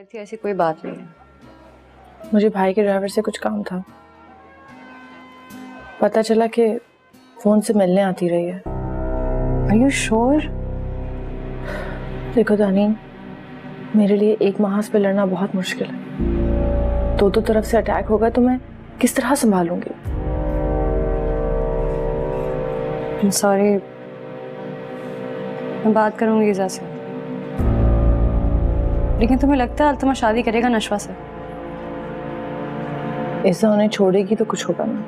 आई थी ऐसी कोई बात नहीं है। मुझे भाई के ड्राइवर से कुछ काम था। पता चला कि फोन से मिलने आती रही है। Are you sure? देखो दानीन, मेरे लिए एक महाज पे लड़ना बहुत मुश्किल है। दो तरफ से अटैक होगा तो मैं किस तरह संभालूंगी? I'm sorry. मैं बात करूंगी इज़ा से। लेकिन तुम्हें लगता है अल्तमश शादी करेगा नशवा से? ऐसा उन्हें छोड़ेगी तो कुछ होगा नहीं।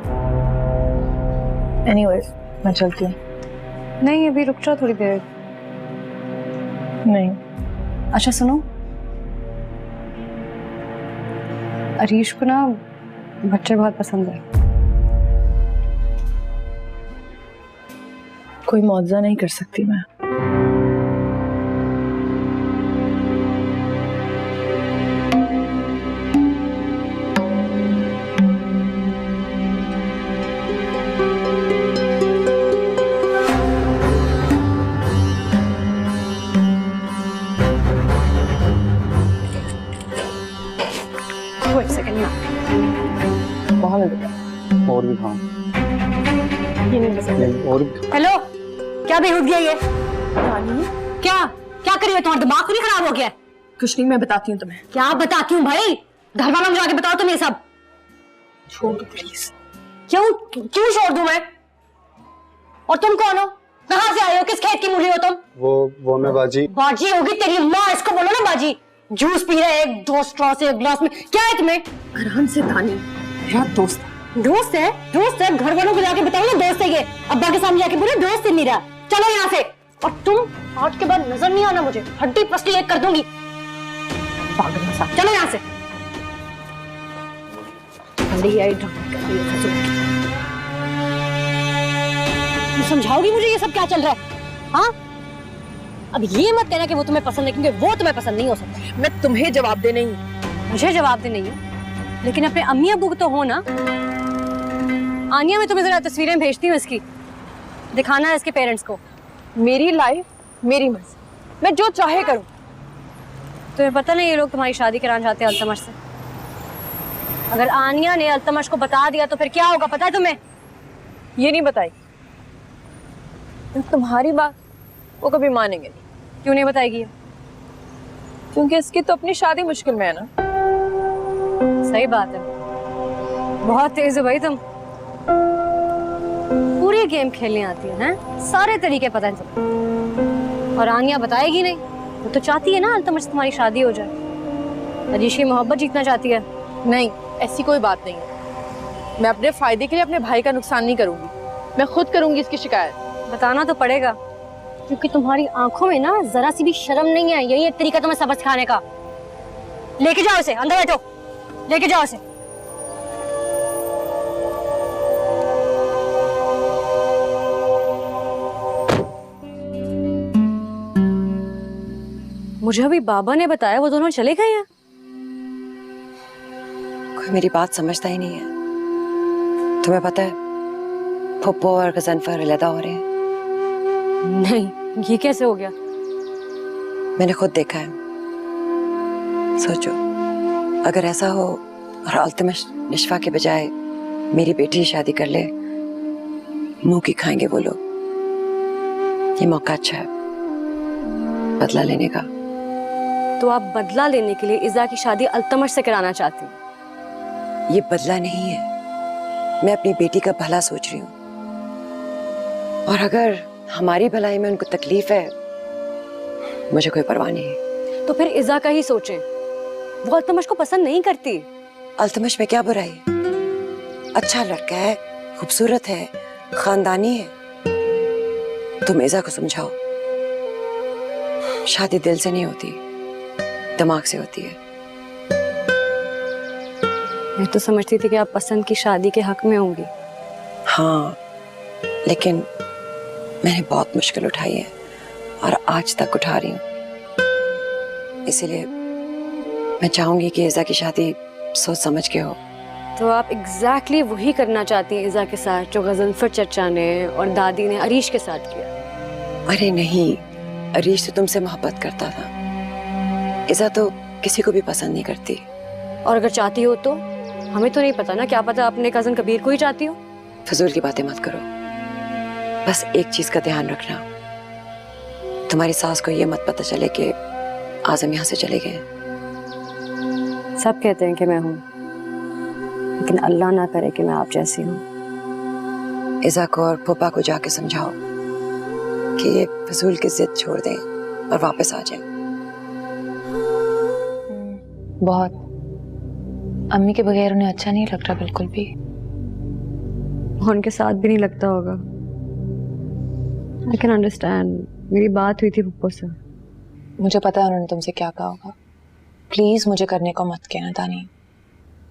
Anyways, मैं चलती हूँ। नहीं, अभी रुक जाओ थोड़ी देर। नहीं। अच्छा सुनो, अरीश को ना बच्चे बहुत पसंद है। कोई मुआवजा नहीं कर सकती मैं। Wait a second, बहुत मिलता और भी खाऊं। ये नहीं पसंद। और हेलो, क्या बेहूदगी है ये? दानी, क्या क्या करी है? तुम्हारा दिमाग तो नहीं खराब हो गया? कुछ नहीं, मैं बताती हूँ तुम्हें। क्या बताती हूँ भाई? घर वालों को जाके बताओ तुम ये सब। छोड़ दो प्लीज। क्यों क्यों छोड़ दूं मैं? और तुम कौन हो? कहाँ से आए हो? किस खेत की मुर्गी हो तुम? वो मैं बाजी। बाजी होगी तेरी माँ, इसको बोलो ना बाजी। जूस पी रहे एक दो स्ट्रॉ से एक गिलास में, क्या है तुम्हें? अरहान से दानी मेरा दोस्त है। दोस्त है? दोस्त है? घर वालों को जाके बताओ ना दोस्त है ये। अब्बा के सामने जाके बोलो दोस्त है मेरा। चलो यहाँ से। और तुम आज के बाद नजर नहीं आना मुझे, हड्डी पसली एक कर दूंगी। पागल इंसान, चलो यहाँ से। समझाओगी मुझे ये सब क्या चल रहा है? हाँ, अब ये मत कहना कि वो तुम्हें पसंद है, क्योंकि वो तुम्हें पसंद नहीं हो सकता। मैं तुम्हें जवाब दे नहीं। मुझे जवाब दे नहीं है, लेकिन अपने अम्मी अब्बू को तो हो ना। आनिया, मैं तुम्हें जरा तस्वीरें भेजती हूँ इसकी, दिखाना है इसके पेरेंट्स को। मेरी लाइफ मेरी मर्जी, मैं जो चाहे करूं। तुम्हें पता नहीं ये लोग तुम्हारी शादी कराना चाहते हैं अल्तमश से। अगर आनिया ने अल्तमश को बता दिया तो फिर क्या होगा पता है तुम्हें? ये नहीं बताई। तुम्हारी बात वो कभी मानेंगे नहीं। क्यों नहीं बताएगी? क्योंकि इसकी तो अपनी शादी मुश्किल में है ना। सही बात है, बहुत तेज हो भाई तुम। पूरी गेम खेलने आती है, हैं? सारे तरीके पता है तुम्हें। और आनिया बताएगी नहीं। वो तो चाहती है ना अल्तमश से तुम्हारी शादी हो जाए। अरीश की मोहब्बत जीतना चाहती है। नहीं, ऐसी कोई बात नहीं है। मैं अपने फायदे के लिए अपने भाई का नुकसान नहीं करूंगी। मैं खुद करूंगी इसकी शिकायत। बताना तो पड़ेगा, क्योंकि तुम्हारी आंखों में ना जरा सी भी शर्म नहीं है। यही एक तरीका तुम्हें सबक सिखाने का। लेके जाओ इसे, अंदर बैठो, लेके जाओ इसे। मुझे अभी बाबा ने बताया वो दोनों चले गए हैं। कोई मेरी बात समझता ही नहीं है। तुम्हें पता है फुप्पो और गजनफर अलहदा हो रहे हैं। नहीं, ये कैसे हो गया? मैंने खुद देखा है। सोचो, अगर ऐसा हो और अल्तमश निशफा के बजाय मेरी बेटी की शादी कर ले, मुंह की खाएंगे वो लोग। ये मौका अच्छा है बदला लेने का। तो आप बदला लेने के लिए इज़ा की शादी अल्तमश से कराना चाहती हैं? ये बदला नहीं है, मैं अपनी बेटी का भला सोच रही हूँ। और अगर हमारी भलाई में उनको तकलीफ है, मुझे कोई परवाह नहीं है। तो फिर इज़ा का ही सोचें। वो अल्तमश को पसंद नहीं करती। अल्तमश में क्या बुराई है? अच्छा लड़का है, खूबसूरत है, खानदानी है। तुम इज़ा को समझाओ, शादी दिल से नहीं होती, दिमाग से होती है। मैं तो समझती थी कि आप पसंद की शादी के हक में होंगी। हाँ, लेकिन मैंने बहुत मुश्किल उठाई है और आज तक उठा रही हूँ। इसीलिए मैं चाहूंगी कि इज़ा की शादी सोच समझ के हो। तो आप एग्जैक्टली वही करना चाहती हैं इज़ा के साथ जो गजनफर चचा ने और दादी ने अरीश के साथ किया? अरे नहीं, अरीश तो तुमसे मोहब्बत करता था। इज़ा तो किसी को भी पसंद नहीं करती। और अगर चाहती हो तो हमें तो नहीं पता ना, क्या पता अपने कजन कबीर को ही चाहती हो। फजूल की बातें मत करो, बस एक चीज का ध्यान रखना, तुम्हारी सास को ये मत पता चले कि आजम यहाँ से चले गए। सब कहते हैं कि मैं हूँ, लेकिन अल्लाह ना करे कि मैं आप जैसी हूँ। इज़ा को और फूफा को जाके समझाओ कि ये फजूल की जिद छोड़ दें और वापस आ जाएं। बहुत। अम्मी के बगैर उन्हें अच्छा नहीं लग रहा बिल्कुल भी। उनके साथ भी नहीं लगता होगा। I can understand. मेरी बात हुई थी पप्पू से। मुझे पता है उन्होंने तुमसे क्या कहा होगा। प्लीज मुझे करने को मत कहना दानी।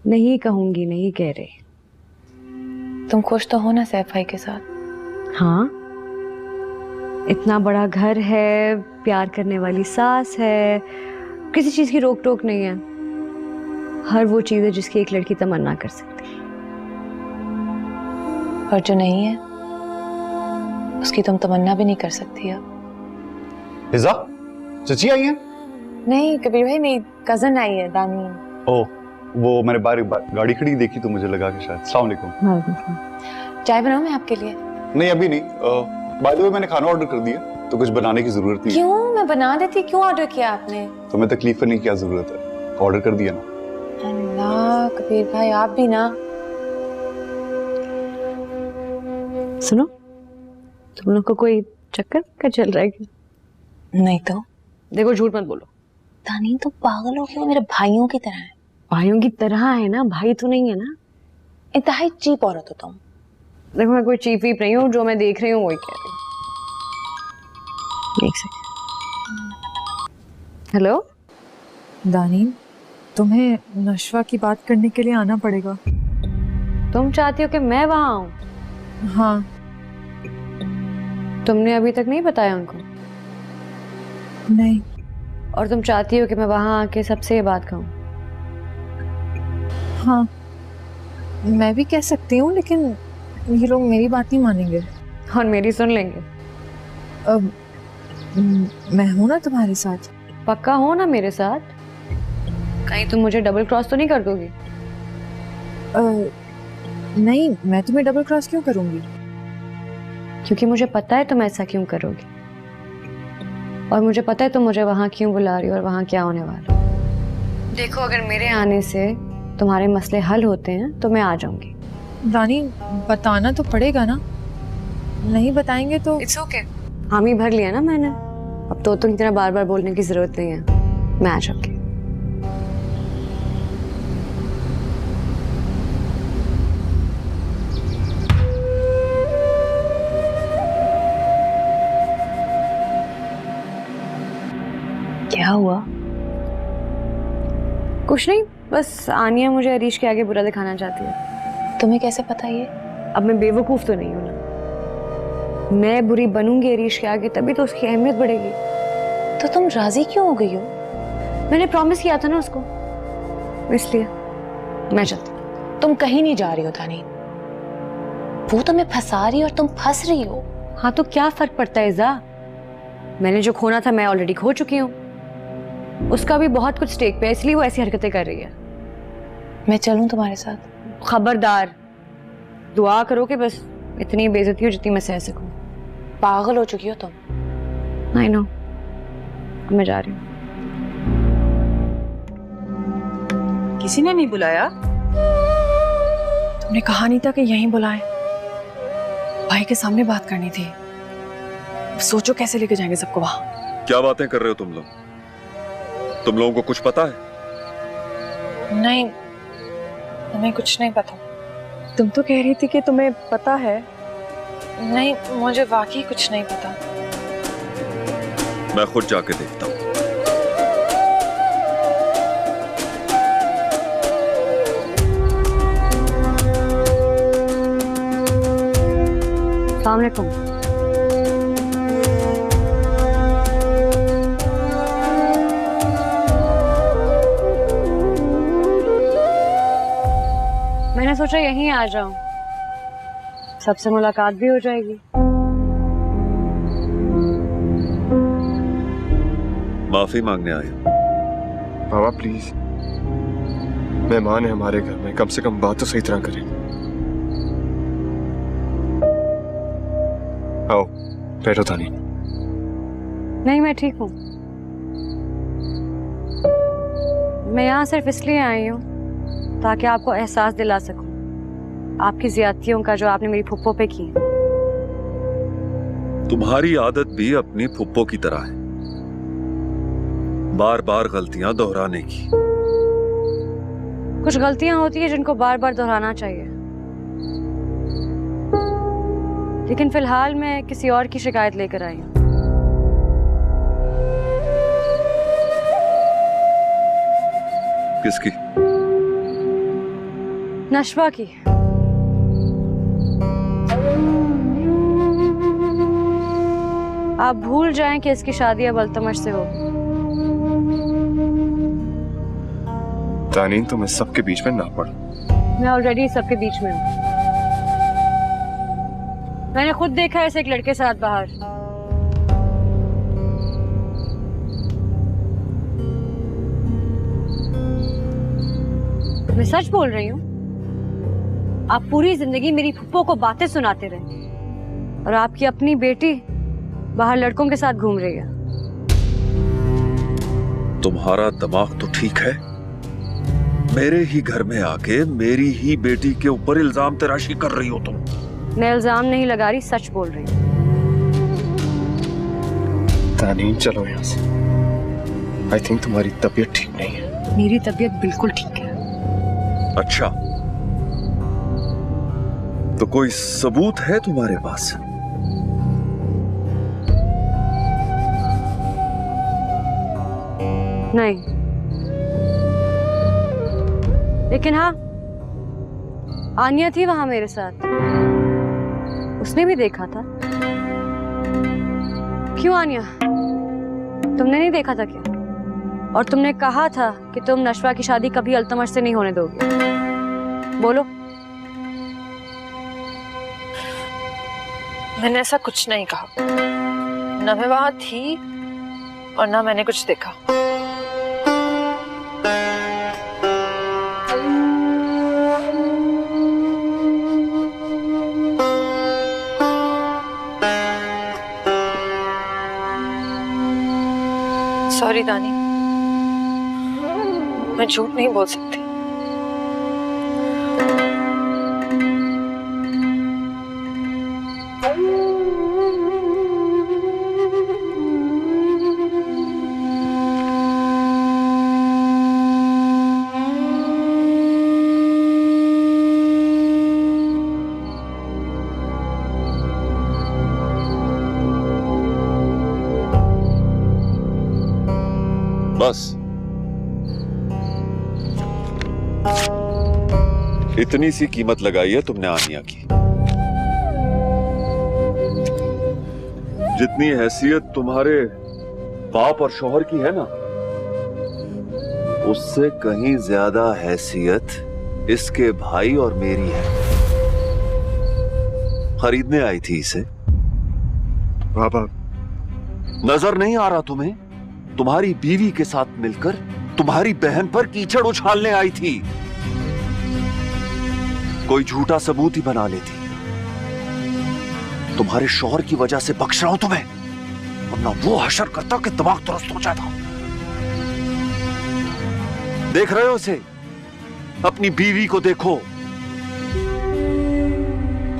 नहीं कहूंगी, नहीं कह रही। तुम खुश तो हो ना सैफ भाई के साथ? हाँ, इतना बड़ा घर है, प्यार करने वाली सास है, किसी चीज की रोक टोक नहीं है। हर वो चीज है जिसकी एक लड़की तमन्ना कर सकती है। और जो नहीं है उसकी तुम तमन्ना भी नहीं कर सकती अब। इज़ा, चची आई है? नहीं कबीर भाई, मेरी कजन आई है दानी। ओह, वो मैंने बाहर गाड़ी खड़ी देखी तो मुझे लगा कि शायद। अस्सलाम वालेकुम। चाय बनाऊं मैं आपके लिए? नहीं अभी नहीं। बाय द वे मैंने खाना ऑर्डर कर दिया तो कुछ बनाने की जरूरत नहीं। क्यों? मैं बना देती। क्यों ऑर्डर किया आपने? तुम्हें तकलीफ करने की क्या जरूरत है, ऑर्डर कर दिया ना। अल्लाह कबीर भाई, आप भी ना। सुनो, तुम लोग को कोई चक्कर का चल रहा है क्या? नहीं तो देखो, झूठ मत बोलो। दानी तो पागल हो गया, मेरे भाइयों की तरह है। भाइयों की तरह है ना, भाई तो नहीं है ना। इंतहाई चीप औरत हो तुम। देखो, मैं कोई चीप वीप नहीं हूँ, जो मैं देख रही हूँ वही कह रही हूँ। एक सेकंड। हेलो दानी, तुम्हें नशवा की बात करने के लिए आना पड़ेगा। तुम चाहती हो कि मैं वहां आऊं? हाँ। तुमने अभी तक नहीं बताया उनको? नहीं। और तुम चाहती हो कि मैं वहां आके सबसे ये बात कहूं? हाँ, मैं भी कह सकती हूँ, लेकिन ये लोग मेरी बात नहीं मानेंगे। और मेरी सुन लेंगे? अब मैं हूं ना तुम्हारे साथ। पक्का हो ना मेरे साथ? कहीं तुम मुझे डबल क्रॉस तो नहीं कर दोगी? नहीं, मैं तुम्हें डबल क्रॉस क्यों करूंगी? क्योंकि मुझे पता है तुम ऐसा क्यों करोगी, और मुझे पता है तुम मुझे वहां क्यों बुला रही हो और वहां क्या होने वाला। देखो, अगर मेरे आने से तुम्हारे मसले हल होते हैं तो मैं आ जाऊंगी। रानी, बताना तो पड़ेगा ना। नहीं बताएंगे तो इट्स ओके। हामी भर लिया ना मैंने, अब तो तुम इतना बार बार बोलने की जरूरत नहीं है। मैं आ जाऊंगी। क्या हुआ? कुछ नहीं, बस आनिया मुझे अरीश के आगे बुरा दिखाना चाहती है। तुम्हें कैसे पता ये? अब मैं बेवकूफ तो नहीं हूं ना। मैं बुरी बनूंगी अरीश के आगे तभी तो उसकी अहमियत बढ़ेगी। तो तुम राजी क्यों हो गई हो? मैंने प्रॉमिस किया था ना उसको, इसलिए मैं चलती। तुम कहीं नहीं जा रही हो दानी। वो तुम्हें फंसा रही और तुम फंस रही हो। हाँ तो क्या फर्क पड़ता है इज़ा? मैंने जो खोना था मैं ऑलरेडी खो चुकी हूँ। उसका भी बहुत कुछ स्टेक पे है, इसलिए वो ऐसी हरकतें कर रही है। मैं चलूं तुम्हारे साथ? खबरदार, दुआ करो कि बस इतनी बेइज्जती हो जितनी मैं सह सकूं। पागल हो चुकी हो तुम। आई नो, मैं जा रही हूँ। किसी ने नहीं बुलाया? तुमने कहा नहीं था कि यहीं बुलाएं? भाई के सामने बात करनी थी। सोचो कैसे लेके जाएंगे सबको वहां। क्या बातें कर रहे हो तुम लोग? तुम लोगों को कुछ पता है? नहीं, हमें कुछ नहीं पता। तुम तो कह रही थी कि तुम्हें पता है। नहीं, मुझे वाकई कुछ नहीं पता। मैं खुद जाके देखता हूँ। अस्सलाम वालेकुम। मैंने सोचा यहीं आ जाऊं, सबसे मुलाकात भी हो जाएगी। माफी मांगने आए। बाबा प्लीज, मेहमान है हमारे घर में, कम से कम बात तो सही तरह करें। आओ बैठो तानी। नहीं, मैं ठीक हूँ। मैं यहाँ सिर्फ इसलिए आई हूँ ताकि आपको एहसास दिला सकूं आपकी ज्यादतियों का जो आपने मेरी फुप्पो पे की। तुम्हारी आदत भी अपनी फुप्पो की तरह है, बार बार गलतियां दोहराने की। कुछ गलतियां होती है जिनको बार बार दोहराना चाहिए, लेकिन फिलहाल मैं किसी और की शिकायत लेकर आई हूँ। किसकी? नशवा की। आप भूल जाएं कि इसकी शादी अब अल्तमश से होगी। तानीन, तुम इस सबके बीच में ना पड़ो। मैं ऑलरेडी सबके बीच में हूँ। मैंने खुद देखा है इसे एक लड़के साथ बाहर। मैं सच बोल रही हूँ। आप पूरी जिंदगी मेरी फुप्पो को बातें सुनाते रहे और आपकी अपनी बेटी बाहर लड़कों के साथ घूम रही है। तुम्हारा दिमाग तो ठीक है, मेरे ही घर में आके मेरी ही बेटी के ऊपर इल्जाम तराशी कर रही हो तुम। मैं इल्जाम नहीं लगा रही, सच बोल रही हूँ। तानीन चलो यहाँ से। आई थिंक तुम्हारी तबीयत ठीक नहीं है। मेरी तबीयत बिल्कुल ठीक है। अच्छा, तो कोई सबूत है तुम्हारे पास? नहीं, लेकिन हाँ, आनिया थी वहां मेरे साथ। उसने भी देखा था। क्यों आनिया, तुमने नहीं देखा था क्या? और तुमने कहा था कि तुम नशवा की शादी कभी अल्तमश से नहीं होने दोगे। बोलो। मैंने ऐसा कुछ नहीं कहा, ना मैं वहां थी और ना मैंने कुछ देखा। सॉरी दानी, मैं झूठ नहीं बोल सकती। बस इतनी सी कीमत लगाई है तुमने आनिया की। जितनी हैसियत तुम्हारे बाप और शौहर की है ना, उससे कहीं ज्यादा हैसियत इसके भाई और मेरी है। खरीदने आई थी इसे। बाबा, नजर नहीं आ रहा तुम्हें? तुम्हारी बीवी के साथ मिलकर तुम्हारी बहन पर कीचड़ उछालने आई थी। कोई झूठा सबूत ही बना लेती। तुम्हारे शौहर की वजह से बख्श रहा हूं तुम्हें, वरना वो हशर करता कि दिमाग दुरुस्त हो जाता। देख रहे हो उसे? अपनी बीवी को देखो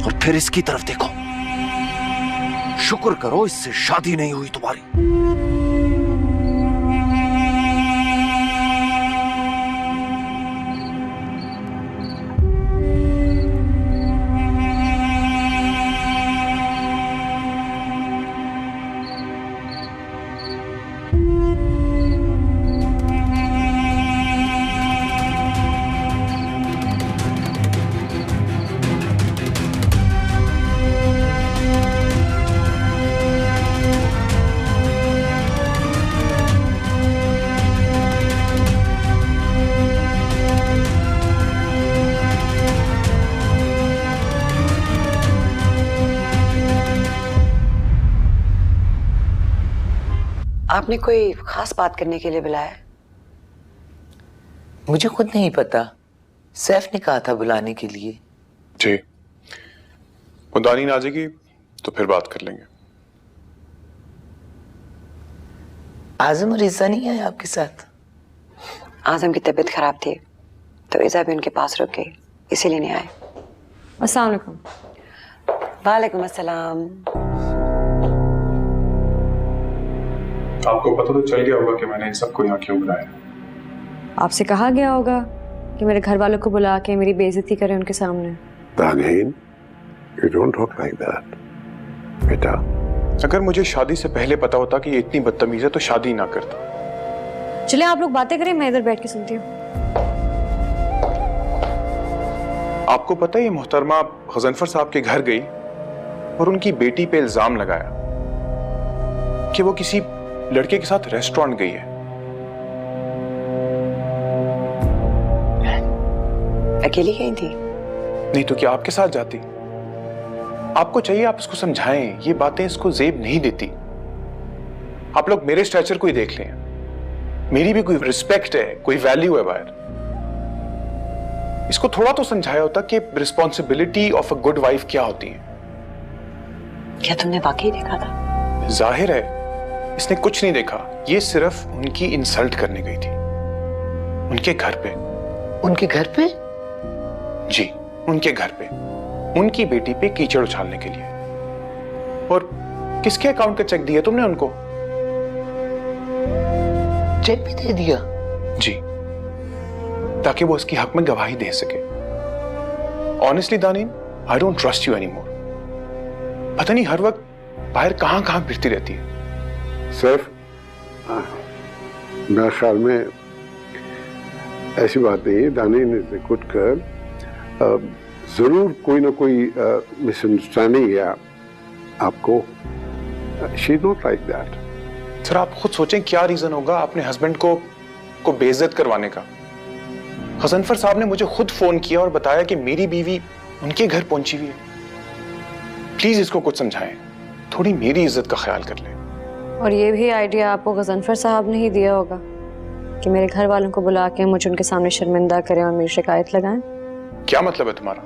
और फिर इसकी तरफ देखो। शुक्र करो इससे शादी नहीं हुई तुम्हारी। आपने कोई खास बात करने के लिए बुलाया? मुझे खुद नहीं पता, सैफ ने कहा था बुलाने के लिए। जी, वो दानी आ जाएगी तो फिर बात कर लेंगे। आजम और इज़ा नहीं आए आपके साथ? आजम की तबीयत खराब थी तो इज़ा भी उनके पास रुक गई, इसीलिए नहीं आए। अस्सलाम वालेकुम। वालेकुम अस्सलाम। आपको पता तो चल गया होगा कि मैंने इन सबको यहाँ क्यों बुलाया। आपसे कहा गया होगा कि मेरे घर वालों को बुला के मेरी बेइज्जती करें उनके सामने। दानीन, you don't talk like that, बेटा। अगर मुझे शादी से पहले पता होता कि ये इतनी बदतमीज है तो शादी ना करता। चले आप लोग बातें करें, मैं इधर बैठ के सुनती हूँ। आपको पता है ये मोहतरमा गजनफर साहब के घर गई और उनकी बेटी पे इल्जाम लगाया कि वो किसी लड़के के साथ रेस्टोरेंट गई है। अकेली गई थी? नहीं तो क्या आपके साथ जाती? आपको चाहिए आप इसको समझाएं, ये बातें इसको जेब नहीं देती। आप लोग मेरे स्ट्रेचर को ही देख लें, मेरी भी कोई रिस्पेक्ट है, कोई वैल्यू है बाहर। इसको थोड़ा तो समझाया होता कि responsibility of a good wife क्या होती है। क्या तुमने वाकई देखा था? जाहिर है इसने कुछ नहीं देखा, ये सिर्फ उनकी इंसल्ट करने गई थी उनके घर पे। उनके घर पे? जी, उनके घर पे, उनकी बेटी पे कीचड़ उछालने के लिए। और किसके अकाउंट का चेक दिया तुमने उनको? चेक भी दे दिया? जी, ताकि वो इसकी हक में गवाही दे सके। Honestly दानीन, I don't trust you anymore. पता नहीं हर वक्त बाहर कहां कहां फिरती रहती है। सिर्फ मेरे ख्याल में ऐसी बात नहीं है। दानीन इज ए गुड गर्ल। जरूर कोई ना कोई मिसअंडरस्टैंडिंग है आपको। She is not like that. Sir आप खुद सोचें क्या रीजन होगा अपने हस्बैंड को बेइज्जत करवाने का। गजनफर साहब ने मुझे खुद फोन किया और बताया कि मेरी बीवी उनके घर पहुंची हुई है। प्लीज इसको कुछ समझाएं, थोड़ी मेरी इज्जत का ख्याल कर लें। और ये भी आइडिया आपको गजनफर साहब ने ही दिया होगा कि मेरे घर वालों को बुला के मुझे उनके सामने शर्मिंदा करें और मेरी शिकायत लगाएं। क्या मतलब है तुम्हारा?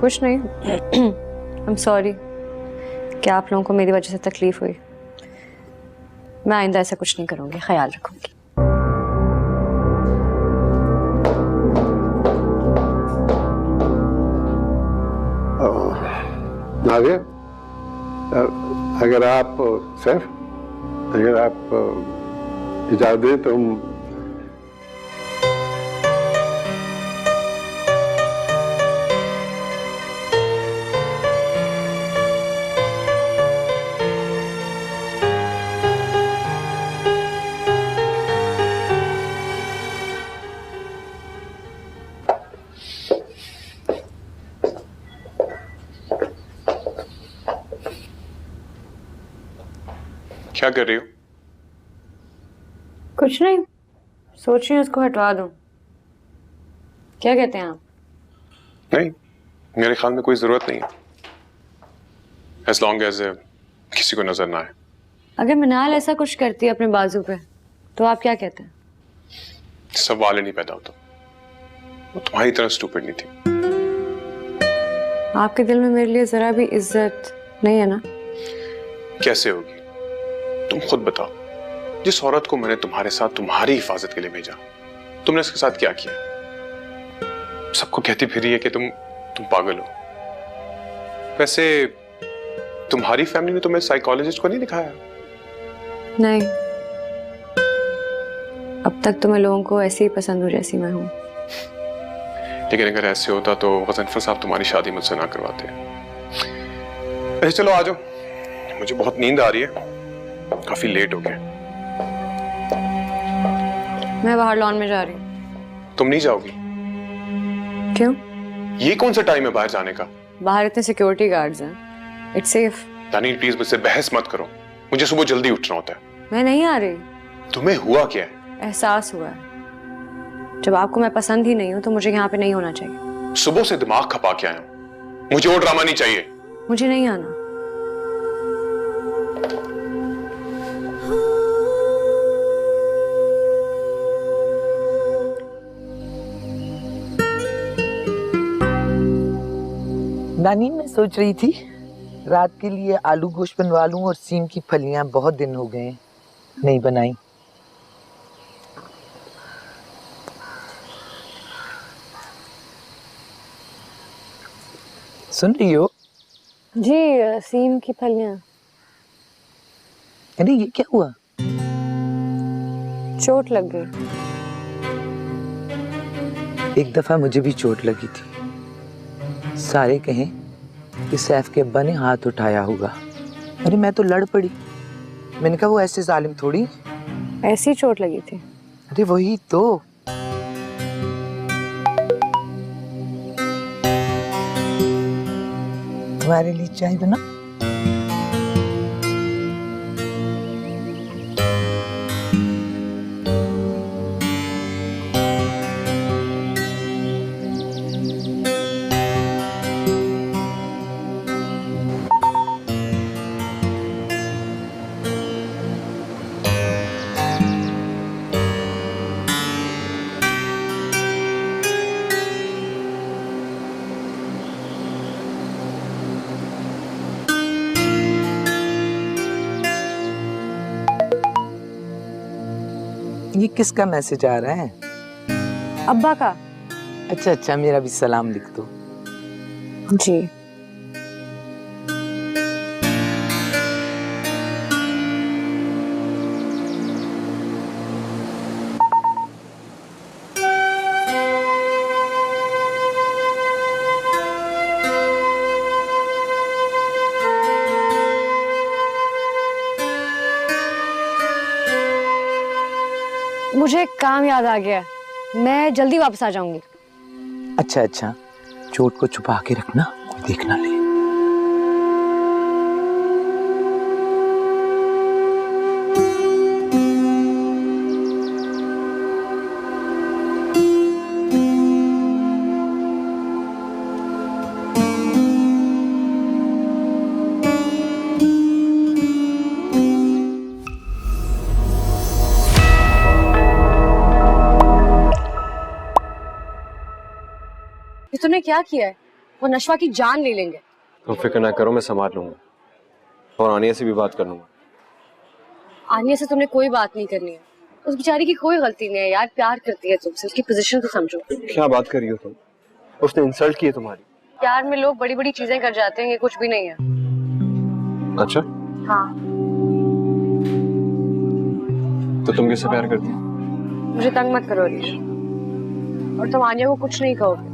कुछ नहीं। आई एम सॉरी कि आप लोगों को मेरी वजह से तकलीफ हुई। मैं आइंदा ऐसा कुछ नहीं करूंगी, ख्याल रखूंगी। नादिया, अगर आप सैफ, अगर आप इजाजत दें तो हम क्या कर रही हो? कुछ नहीं, सोच रही हूँ इसको हटवा दूं। क्या कहते हैं आप? नहीं, मेरे ख्याल में कोई जरूरत नहीं है, as long as किसी को नजर ना आए। अगर मिनाल ऐसा कुछ करती है अपने बाजू पे तो आप क्या कहते हैं? सवाल ही नहीं पैदा होता। वो तुम्हारी तरह स्टूपिड नहीं थी। आपके दिल में मेरे लिए जरा भी इज्जत नहीं है ना? कैसे होगी? तुम खुद बताओ। जिस औरत को मैंने तुम्हारे साथ तुम्हारी हिफाजत के लिए भेजा, तुमने उसके साथ क्या किया? सबको कहती फिर है कि तुम पागल हो। वैसे तुम्हारी फैमिली ने तुम्हें साइकोलॉजिस्ट को नहीं दिखाया? नहीं, अब तक तो मैं लोगों को ऐसे ही पसंद हूँ जैसी मैं हूँ। लेकिन अगर ऐसे होता तो गजनफर साहब तुम्हारी शादी मुझसे ना करवाते। ऐसे चलो आ जाओ, मुझे बहुत नींद आ रही है, काफी लेट हो गया। मैं बाहर लॉन में जा रही हूँ। तुम नहीं जाओगी? क्यों? ये कौन सा टाइम है बाहर जाने का? बाहर इतने सिक्योरिटी गार्ड्स हैं, इट्स सेफ। दानील प्लीज मुझसे बहस मत करो, मुझे सुबह जल्दी उठना होता है। मैं नहीं आ रही। तुम्हें हुआ क्या है? एहसास हुआ है, जब आपको मैं पसंद ही नहीं हूँ तो मुझे यहाँ पे नहीं होना चाहिए। सुबह से दिमाग खपा के आया हूँ, मुझे वो ड्रामा नहीं चाहिए। मुझे नहीं आना। नानी, मैं सोच रही थी रात के लिए आलू गोश्त बनवा लूं और सीम की फलियां बहुत दिन हो गए नहीं बनाई। सुन रही हो? जी, सीम की फलियां। अरे ये क्या हुआ? चोट लग गई। एक दफा मुझे भी चोट लगी थी। सारे कहें कि सैफ के अब्बा ने हाथ उठाया होगा। अरे मैं तो लड़ पड़ी। मैंने कहा वो ऐसे जालिम थोड़ी। ऐसी चोट लगी थी। अरे वही तो। तुम्हारे लिए चाय बना? ये किसका मैसेज आ रहा है? अब्बा का। अच्छा अच्छा, मेरा भी सलाम लिख दो। जी। मुझे एक काम याद आ गया, मैं जल्दी वापस आ जाऊंगी। अच्छा अच्छा, चोट को छुपा के रखना, कोई देख ना ले। ये तूने क्या किया है? वो नशवा की जान ले लेंगे। तुम फिक्र ना करो, मैं संभाल लूंगा और आनिया से भी बात कर लूंगा। आनिया से तुमने कोई बात नहीं करनी है। उस बेचारी की कोई गलती नहीं है यार, प्यार करती है तुमसे, उसकी पोजीशन तो समझो। क्या बात कर रही हो तुम? उसने इंसल्ट की है तुम्हारी। प्यार में लोग बड़ी बड़ी चीजें कर जाते हैं, ये कुछ भी नहीं है। अच्छा, हाँ। तो तुम किससे प्यार करती हो? मुझे तंग मत करो रीश, और तुम आनिया को कुछ नहीं कहोगे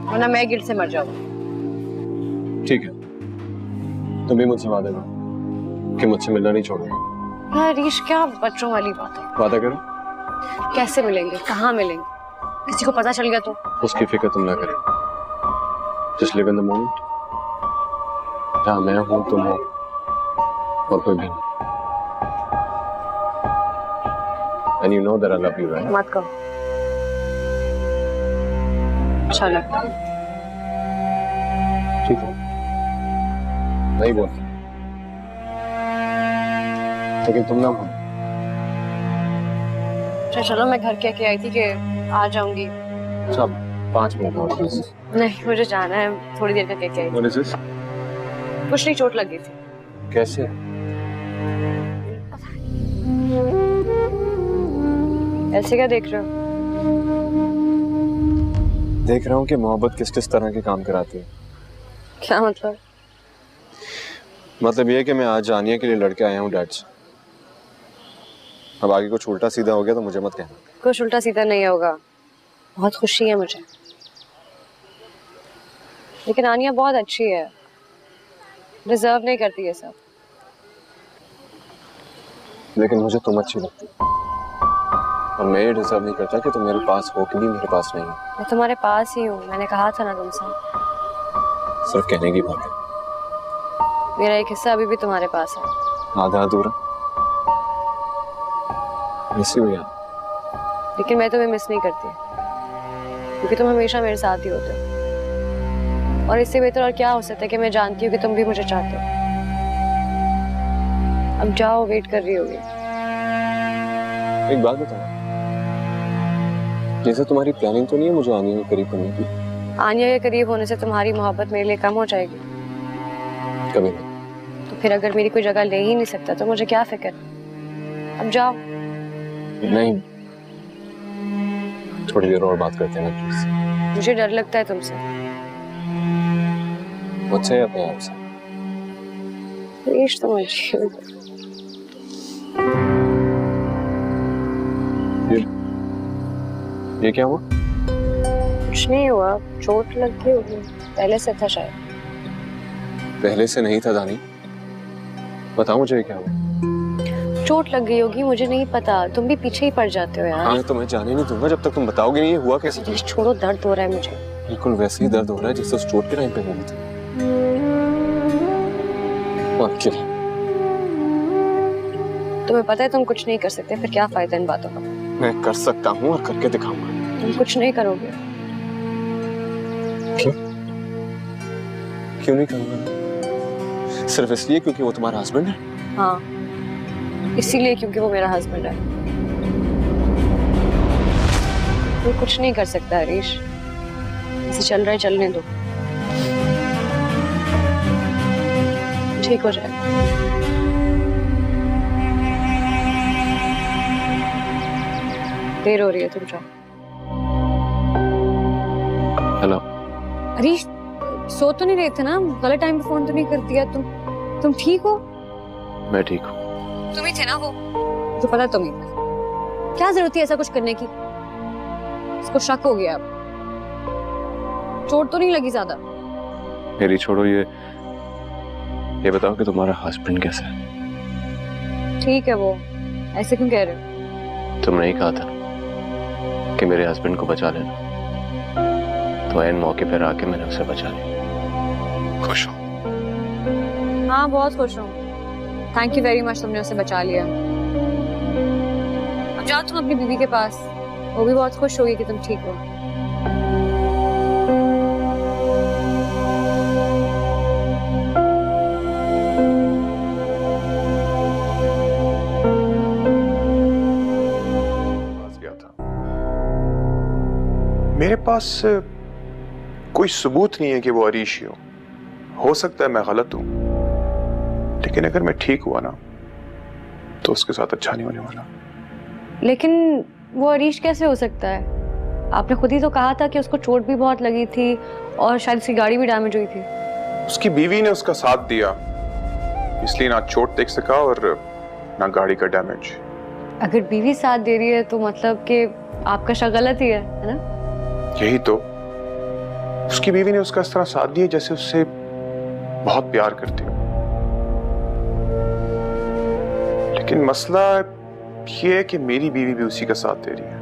वरना मैं गिल्ट से मर जाऊंगी। ठीक है, तुम भी मुझसे वादा करो कि मुझसे मिलना नहीं छोड़ोगे। यार रीश, क्या बच्चों वाली बात है। वादा करो। कैसे मिलेंगे, कहाँ मिलेंगे, किसी को पता चल गया तो? उसकी फिक्र तुम ना करें। Just live in the moment. जहाँ मैं हूँ तुम हो और कोई भी नहीं। And you know that I love you, right? मत कहो, अच्छा लगता है। ठीक है, नहीं बोलती, लेकिन तुम ना बोलो। अच्छा चलो, मैं घर कह के आई थी कि आ जाऊंगी। अच्छा, 5 मिनट और प्लीज। नहीं, मुझे जाना है, थोड़ी देर का कह के आई। What is this? कुछ नहीं, चोट लगी थी। कैसे? ऐसे क्या देख रहे हो? देख रहा हूँ कि मोहब्बत किस किस तरह के काम कराती है। क्या मतलब? मतलब ये है कि मैं आज आनिया के लिए लड़के आया हूँ डैड से। अब आगे कुछ उल्टा सीधा हो गया तो मुझे मत कहना। कुछ उल्टा सीधा नहीं होगा, बहुत खुशी है मुझे। लेकिन आनिया बहुत अच्छी है, डिजर्व नहीं करती ये सब। लेकिन मुझे तुम अच्छी लगती है और मैं ये डिजर्व नहीं करता कि तुम मेरे पास हो कि भी मेरे पास नहीं हो। मैं तुम्हारे पास ही हूँ, मैंने कहा था ना तुमसे। सिर्फ कहने की बात है। मेरा एक हिस्सा अभी भी तुम्हारे पास है। आधा अधूरा मिस हुई यार। लेकिन मैं तुम्हें मिस नहीं करती, क्योंकि तुम हमेशा मेरे साथ ही होते हो। और इससे बेहतर और क्या हो सकता है कि मैं जानती हूँ कि तुम भी मुझे चाहते हो। अब जाओ, वेट कर रही होगी। एक बात बताओ, जैसे तुम्हारी प्लानिंग तो नहीं है मुझे आनिया के करीब करने की? आनिया के करीब होने से तुम्हारी मोहब्बत मेरे लिए कम हो जाएगी? कभी नहीं। तो फिर अगर मेरी कोई जगह ले ही नहीं सकता तो मुझे क्या फिक्र? अब जाओ। नहीं, थोड़ी देर और बात करते हैं ना प्लीज। मुझे डर लगता है तुमसे। मुझसे अपने आप से? ईश तो मुझे ये क्या हुआ? कुछ नहीं हुआ, चोट लग गई होगी, पहले से था शायद। पहले से नहीं था दानी, बताओ मुझे क्या हुआ। चोट लग गई होगी, मुझे नहीं पता, तुम भी पीछे ही पड़ जाते हो यार। हाँ तो मैं जाने नहीं दूंगा जब तक तुम बताओगे नहीं ये हुआ कैसे। प्लीज छोड़ो, दर्द हो रहा है मुझे। बिल्कुल वैसे ही दर्द हो रहा है जैसे उस चोट के टाइम पे हुआ था। और क्या? तुम्हें पता है तुम कुछ नहीं कर सकते, फिर क्या फायदा इन बातों का? मैं कर सकता हूँ और करके दिखाऊंगा। तुम कुछ नहीं करोगे। क्यों? क्यों नहीं करूंगा? सिर्फ इसलिए क्योंकि वो तुम्हारा हस्बैंड है? हाँ, इसीलिए क्योंकि वो मेरा हस्बैंड है। कोई कुछ नहीं कर सकता हरीश, ऐसे चल रहा है, चलने दो, ठीक हो जाएगा। देर हो रही है, तुम जाओ। हेलो हरीश, सो तो नहीं रहे थे ना? गलत टाइम पे फोन तो नहीं कर दिया? तुम ठीक हो? मैं ठीक हूँ। तुम ही थे ना वो? तो पता तुम ही थे। क्या जरूरत थी ऐसा कुछ करने की? इसको शक हो गया अब। चोट तो नहीं लगी ज्यादा? मेरी छोड़ो, ये बताओ कि तुम्हारा हस्बैंड कैसा है? ठीक है वो, ऐसे क्यों कह रहे हो? तुमने ही कहा था कि मेरे हस्बैंड को बचा लेना, तो ऐन मौके पर आके मैंने उसे बचा लिया। खुश हो? हाँ बहुत खुश हूँ, थैंक यू वेरी मच, तुमने उसे बचा लिया। अब जाओ तुम अपनी बीवी के पास, वो भी बहुत खुश होगी कि तुम ठीक हो। मेरे पास कोई सबूत नहीं है कि वो अरीश ही हो सकता है मैं गलत हूं, लेकिन अगर मैं ठीक हुआ ना तो उसके साथ अच्छा नहीं होने वाला। लेकिन वो अरीश कैसे हो सकता है? आपने खुद ही तो कहा था कि उसको चोट भी बहुत लगी थी और शायद उसकी गाड़ी भी डैमेज हुई थी। उसकी बीवी ने उसका साथ दिया, इसलिए ना चोट देख सका और ना गाड़ी का डैमेज। अगर बीवी साथ दे रही है तो मतलब कि आपका शक गलत ही है ना? यही तो, उसकी बीवी ने उसका इस तरह साथ दिया जैसे उससे बहुत प्यार करती हो। लेकिन मसला ये है कि मेरी बीवी भी उसी का साथ दे रही है।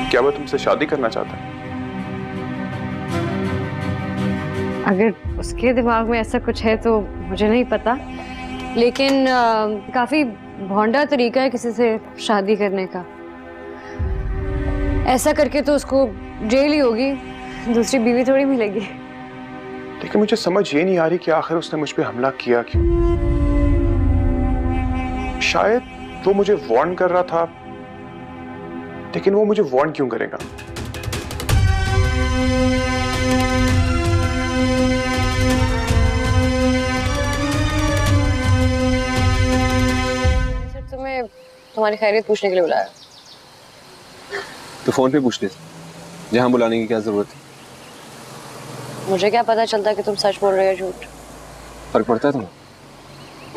क्या वो तुमसे शादी करना चाहता है? अगर उसके दिमाग में ऐसा कुछ है तो मुझे नहीं पता, लेकिन काफी भोंडा तरीका है किसी से शादी करने का। ऐसा करके तो उसको जेल ही होगी, दूसरी बीवी थोड़ी मिलेगी। लेकिन मुझे समझ ये नहीं आ रही कि आखिर उसने मुझ पे हमला किया क्यों। शायद वो मुझे वार्न कर रहा था, लेकिन वो मुझे वार्न क्यों करेगा? सर तुम्हें तुम्हारी खैरियत पूछने के लिए बुलाया। तो फोन पे पूछ ले, जहां बुलाने की क्या जरूरत है? मुझे क्या पता चलता कि तुम सच बोल रहे हो झूठ? फर्क पड़ता है तुम्हें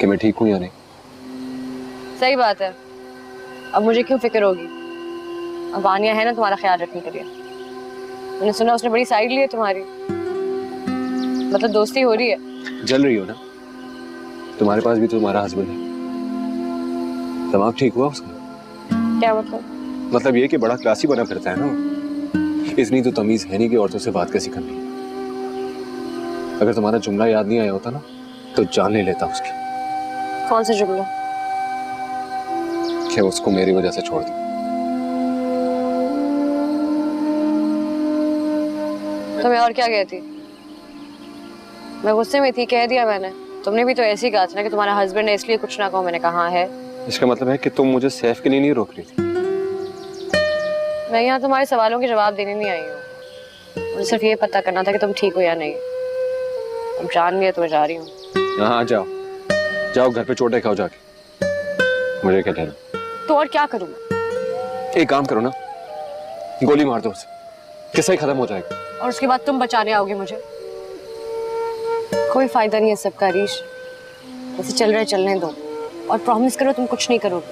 कि मैं ठीक हूं या नहीं? सही बात है, अब मुझे क्यों फिक्र होगी? अब आनिया है ना तुम्हारा ख्याल रखने के लिए। मैंने सुना उसने बड़ी साइड ली है तुम्हारी, मतलब दोस्ती हो रही है। जल रही हो ना? तुम्हारे पास भी तो तुम्हारा हस्बैंड है, दिमाग ठीक हुआ उसका? क्या मतलब? मतलब ये कि बड़ा क्लासी बना फिरता है ना, इतनी तो तमीज है नहीं कि औरतों से बात कैसी करनी। अगर तुम्हारा जुमला याद नहीं आया होता ना तो जान ले लेता उसकी। कौन सा जुमला? कि उसको मेरी वजह से छोड़ दी। तो मैं और क्या कहती? मैं गुस्से में थी, कह दिया मैंने। तुमने भी तो ऐसे ही कहा था ना कि तुम्हारा हस्बैंड है इसलिए कुछ ना कहो। मैंने कहा है। इसका मतलब है कि तुम मुझे सैफ के लिए नहीं रोक रही थी? मैं यहाँ तुम्हारे सवालों के जवाब देने नहीं आई हूँ, मुझे सिर्फ ये पता करना था कि तुम ठीक हो या नहीं। अब जान लिया तो मैं जा रही हूँ। हाँ जाओ जाओ, घर पे चोटें खाओ जाके, मुझे क्या लेना। तो और क्या करूँ? एक काम करो ना, गोली मार दो उसे, किस्सा ही खत्म हो जाएगा। और उसके बाद तुम बचाने आओगे मुझे? कोई फायदा नहीं है सबका हरीश, जैसे चल रहे चलने दो और प्रॉमिस करो तुम कुछ नहीं करोगे।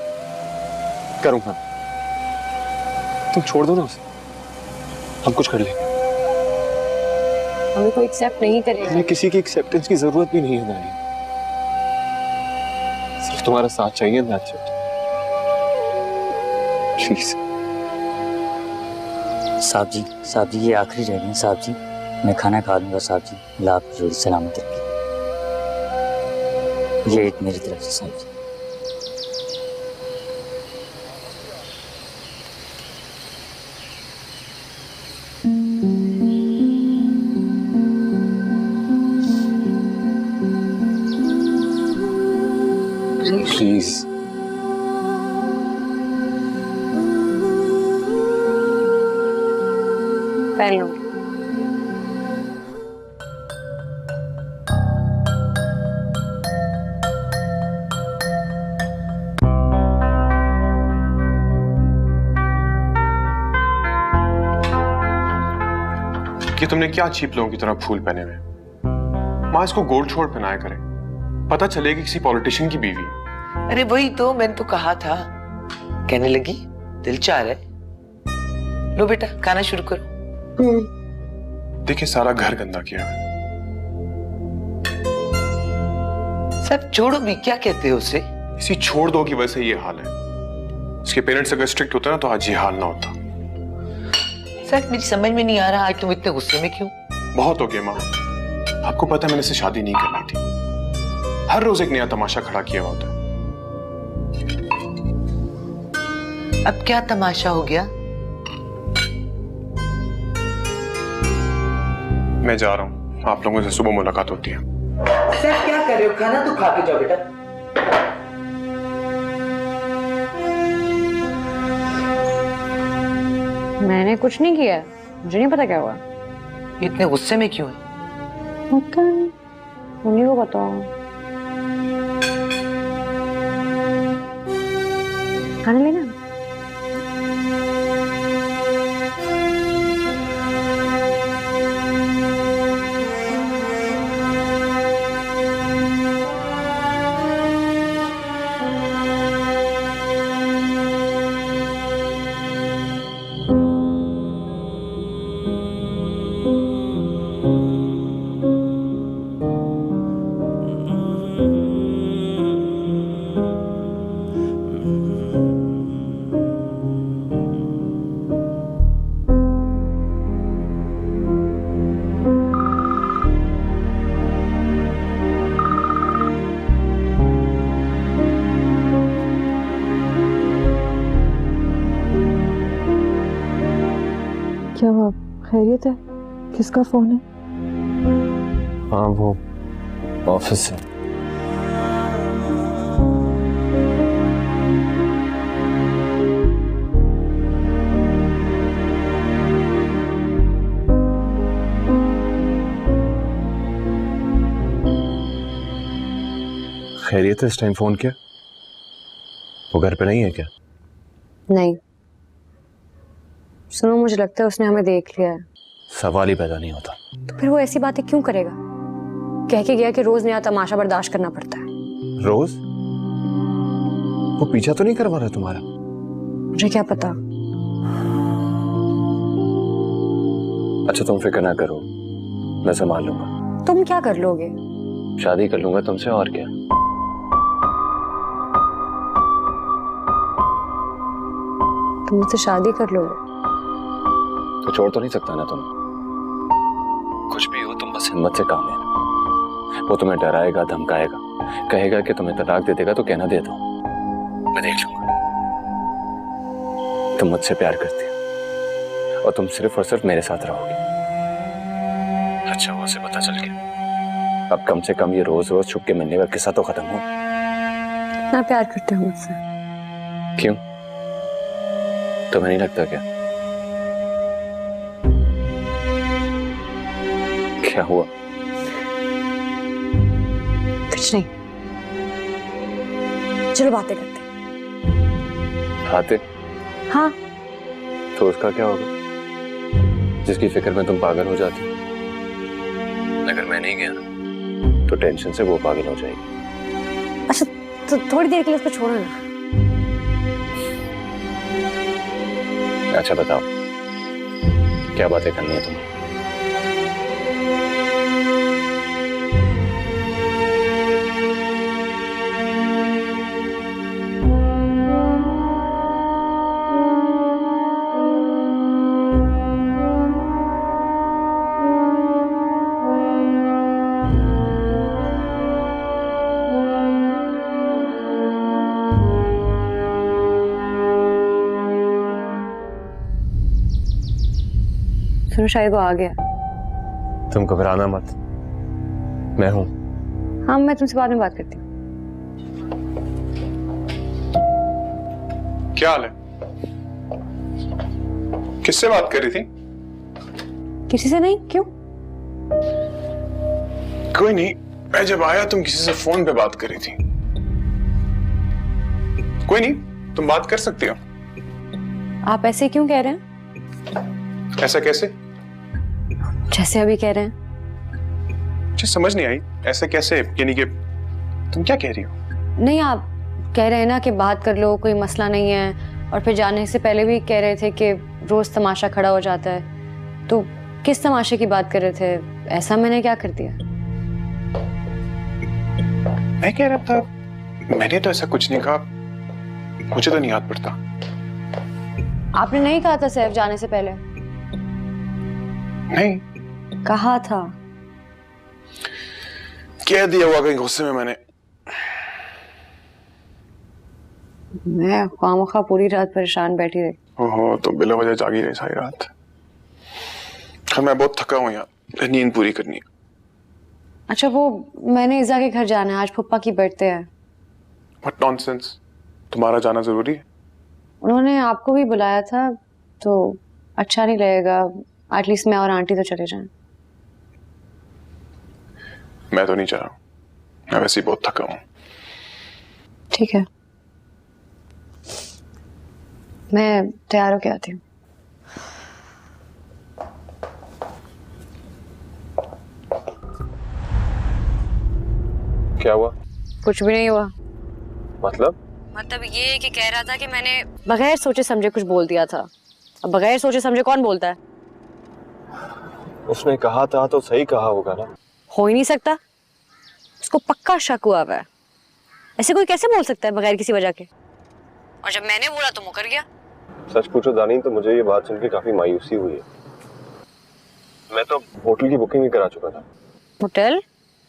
करूंगा, तुम छोड़ दो ना उसे, हम कुछ कर लेंगे। हमें कोई एक्सेप्ट नहीं करेगा। हमें किसी की एक्सेप्टेंस की जरूरत भी नहीं है नानी, सिर्फ तुम्हारा साथ चाहिए। That's it, please. साहब जी ये आखिरी रह गए हैं साहब जी, मैं खाना खा लूंगा साहब जी, अल्लाह आपकी जोड़ी सलामत रखे। ये ईद मेरी तरफ से साहब जी। प्लीज पहन लूंगी। कि तुमने क्या चीप लोगों की तरह फूल पहने हुए। माँ इसको गोल्ड छोड़ पहनाया करे, पता चलेगी किसी पॉलिटिशियन की बीवी। अरे वही तो मैंने तो कहा था, कहने लगी दिल चाह रहा है। लो बेटा खाना शुरू करो। देखिए सारा घर गंदा किया है। सब छोड़ो भी, क्या कहते हो उसे? इसी छोड़ दो की वजह से ये हाल है। इसके पेरेंट्स अगर स्ट्रिक्ट होते ना तो आज ये हाल ना होता। सर मेरी समझ में नहीं आ रहा, आज तुम इतने गुस्से में क्यों? बहुत हो गया माँ, आपको पता है मैंने इससे शादी नहीं करनी थी। हर रोज एक नया तमाशा खड़ा किया होता है। अब क्या तमाशा हो गया? मैं जा रहा हूँ, आप लोगों से सुबह मुलाकात होती है। सर क्या कर रहे हो? खाना तो खा के जाओ बेटा। मैंने कुछ नहीं किया, मुझे नहीं पता क्या हुआ। इतने गुस्से में क्यों है? पता नहीं, उन्हीं को बताओ। खाना लेना? क्या हुआ? खैरियत है? किसका फोन है? हाँ वो ऑफिस से। खैरियत है? इस टाइम फोन किया? वो घर पे नहीं है क्या? नहीं, सुनो मुझे लगता है उसने हमें देख लिया है। सवाल ही पैदा नहीं होता। तो फिर वो ऐसी बातें क्यों करेगा? कह के गया कि रोज नया तमाशा बर्दाश्त करना पड़ता है। रोज? वो पीछा तो नहीं करवा रहा तुम्हारा? मुझे क्या पता। अच्छा तुम फिक्र ना करो, मैं संभाल लूंगा। तुम क्या कर लोगे? शादी कर लूंगा तुमसे, और क्या। तुम मुझसे शादी कर लोगे? तो छोड़ तो नहीं सकता ना तुम। कुछ भी हो तुम बस हिम्मत से काम लेना। वो तुम्हें डराएगा, धमकाएगा, कहेगा कि तुम्हें तलाक दे देगा तो कहना दे दो, मैं देख लूंगा। तुम मुझसे प्यार करती हो और तुम सिर्फ और सिर्फ मेरे साथ रहोगी। अच्छा हुआ से पता चल गया। अब कम से कम ये रोज रोज छुप के मिलने का किस्सा तो खत्म हो। इतना प्यार करते हो मुझसे? क्यों, तुम्हें नहीं लगता क्या क्या हुआ? कुछ नहीं, चलो बातें करते हैं। खाते? हाँ। तो उसका क्या होगा जिसकी फिक्र में तुम पागल हो जाती? अगर मैं नहीं गया ना तो टेंशन से वो पागल हो जाएगी। अच्छा तो थोड़ी देर के लिए उसको छोड़ो ना। अच्छा बताओ, क्या बातें करनी है तुम्हें? सुनो, शायद वो आ गया। तुम घबराना मत, मैं हूं। हाँ, मैं तुमसे बाद में बात करती हूँ। क्या हाल है? किससे बात कर रही थी? किसी से नहीं, क्यों? कोई नहीं, मैं जब आया तुम किसी से फोन पे बात कर रही थी। कोई नहीं, तुम बात कर सकती हो। आप ऐसे क्यों कह रहे हैं? ऐसा कैसे? जैसे अभी कह रहे हैं। मुझे समझ नहीं आई, ऐसे कैसे? यानी कि तुम क्या कह रही हो? नहीं, आप कह रहे हैं ना कि बात कर लो, कोई मसला नहीं है, और फिर जाने से पहले भी कह रहे थे कि रोज तमाशा खड़ा हो जाता है। तो किस तमाशे की बात कर रहे थे? ऐसा मैंने क्या कर दिया? मैं कह रहा था, मैंने तो ऐसा कुछ नहीं कहा, मुझे तो नहीं याद पड़ता। आपने नहीं कहा था सैफ जाने से पहले? नहीं कहा था। कह दिया होगा कहीं गुस्से में मैंने। मैं खामखा पूरी रात परेशान बैठी रही। ओहो, तो बिला वजह जागी रही सारी रात। खैर मैं बहुत थका हूं यार, नींद पूरी करनी है। अच्छा वो मैंने इज़ा के घर जाना है, आज पप्पा की बर्थडे है। व्हाट नॉनसेंस, तुम्हारा जाना जरूरी है? उन्होंने आपको भी बुलाया था, तो अच्छा नहीं लगेगा एटलीस्ट मैं और आंटी तो चले जाएं। मैं तो नहीं चाह रहा, मैं वैसे ही बहुत थका हूं। ठीक है, मैं तैयार होके आती हूँ। क्या हुआ? कुछ भी नहीं हुआ। मतलब ये कि कह रहा था कि मैंने बगैर सोचे समझे कुछ बोल दिया था। अब बगैर सोचे समझे कौन बोलता है? उसने कहा था तो सही कहा होगा ना। हो ही नहीं सकता, उसको पक्का शक हुआ है। ऐसे कोई कैसे बोल सकता है बगैर किसी वजह के? और जब मैंने बोला तो मुकर गया। सच पूछो दानी, तो मुझे ये बात सुन के काफी मायूसी हुई है। मैं तो होटल की बुकिंग भी करा चुका था। होटल?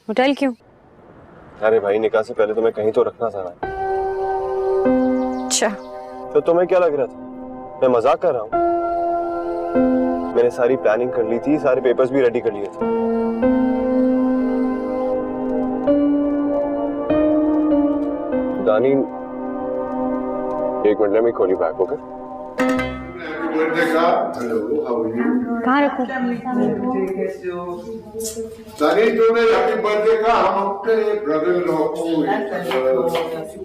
होटल क्यों? अरे भाई, निकाह से पहले तुम्हें कहीं तो रखना था ना। अच्छा, तो तुम्हें क्या लग रहा था मैं मजाक कर रहा हूँ? मैंने सारी प्लानिंग कर ली थी, सारे पेपर्स भी रेडी कर लिए थे। दानी, एक minute, let me call you back, okay? कहाँ रखूं? सनी तुमने हैप्पी बर्थडे का हम अपने ब्रदर इन लॉ को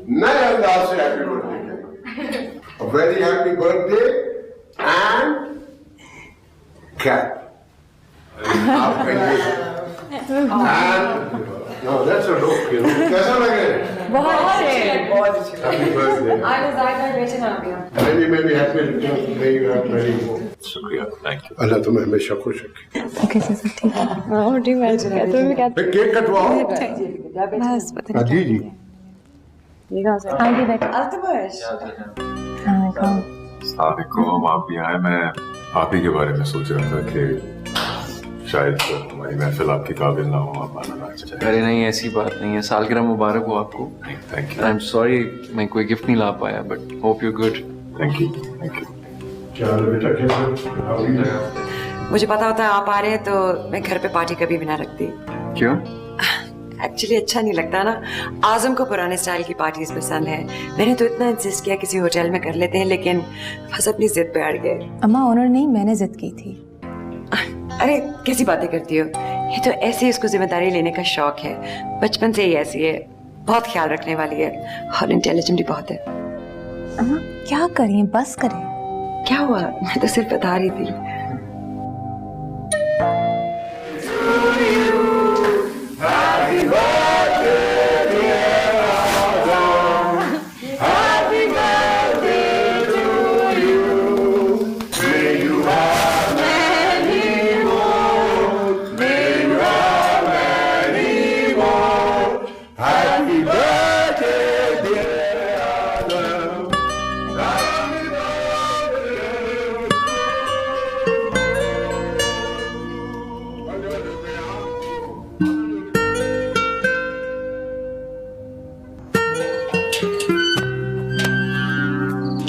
नए अंदाज से happy birthday, very happy birthday and Kat. आपका ये no that's a look, you know, कैसा लगे? बहुत अच्छे। Happy birthday. आज ज़ायदा बेचना आ गया। मैं भी हैप्पी वेरी शुक्रिया, थैंक यू। अल्लाह तुम्हें हमेशा खुश रखे। ओके सर, ठीक है। और ठीक है, तुम भी क्या? केक कटवाओ। बस पता नहीं। जी जी ये कहाँ से? आंटी बैठ। अस्सलामुअलैकुम, आप भी आए। मैं आप ही के बारे में सोच रहा था कि शायद हमारी महफिल आपकी काबिल ना हो, आप आना ना चाहे। अरे नहीं, ऐसी बात नहीं है। सालगिरह मुबारक हो आपको। Thank you. I am sorry मैं कोई गिफ्ट नहीं ला पाया, but hope you good. Thank you, thank you. बेटा कैसे? मुझे पता होता है आप आ रहे हैं तो मैं घर पे पार्टी कभी भी ना रखती। क्यों? एक्चुअली अच्छा नहीं लगता ना। आजम को पुराने स्टाइल की पार्टीज पसंद है। मैंने तो इतना इंसिस्ट किया किसी होटल में कर लेते हैं, लेकिन बस अपनी जिद पे अड़ गए। अम्मा, उन्होंने नहीं, मैंने जिद की थी। अरे कैसी बातें करती हो? ये तो ऐसे ही उसको जिम्मेदारी लेने का शौक है, बचपन से ही ऐसी है, बहुत ख्याल रखने वाली है और इंटेलिजेंट भी बहुत है। अम्मा क्या करें, बस करें। क्या हुआ? मैं तो सिर्फ बता रही थी।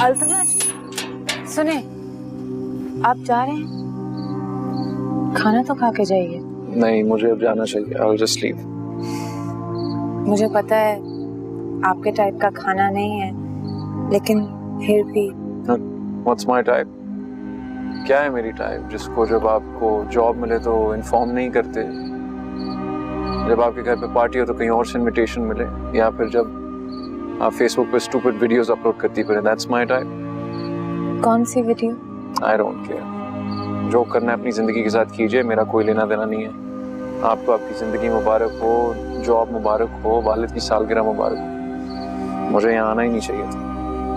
अल्तमश, सुने, आप जा रहे हैं? खाना तो खा के जाइए। नहीं, मुझे अब जाना चाहिए। I'll just leave. मुझे पता है आपके टाइप का खाना नहीं है, लेकिन फिर भी। What's my type? क्या है मेरी टाइप? जिसको जब आपको जॉब मिले तो इन्फॉर्म नहीं करते, जब आपके घर पे पार्टी हो तो कहीं और से इनविटेशन मिले, या फिर जब आप फेसबुक पे स्टूपिड वीडियोस अपलोड करती फिर। That's my type. कौन सी वीडियो? I don't care. जो करना है अपनी जिंदगी के साथ कीजिए, मेरा कोई लेना देना नहीं है। आपको आपकी जिंदगी मुबारक हो, जॉब मुबारक हो, वालिद की सालगिरह मुबारक हो। मुझे यहाँ आना ही नहीं चाहिए था।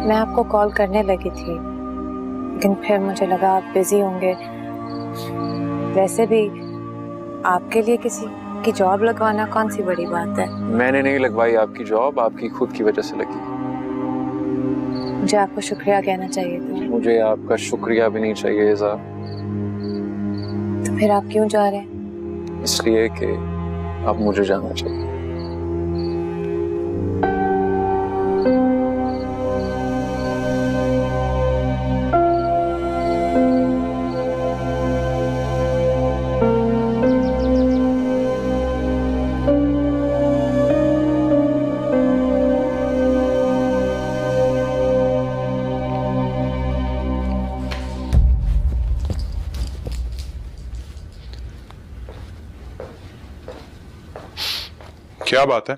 मैं आपको कॉल करने लगी थी, लेकिन फिर मुझे लगा आप बिजी होंगे। वैसे भी आपके लिए किसी की जॉब लगवाना कौन सी बड़ी बात है। मैंने नहीं लगवाई आपकी जॉब, आपकी खुद की वजह से लगी। मुझे आपको शुक्रिया कहना चाहिए था। मुझे आपका शुक्रिया भी नहीं चाहिए इज़ा। तो फिर आप क्यों जा रहे हैं? इसलिए कि अब मुझे जाना चाहिए। क्या बात है,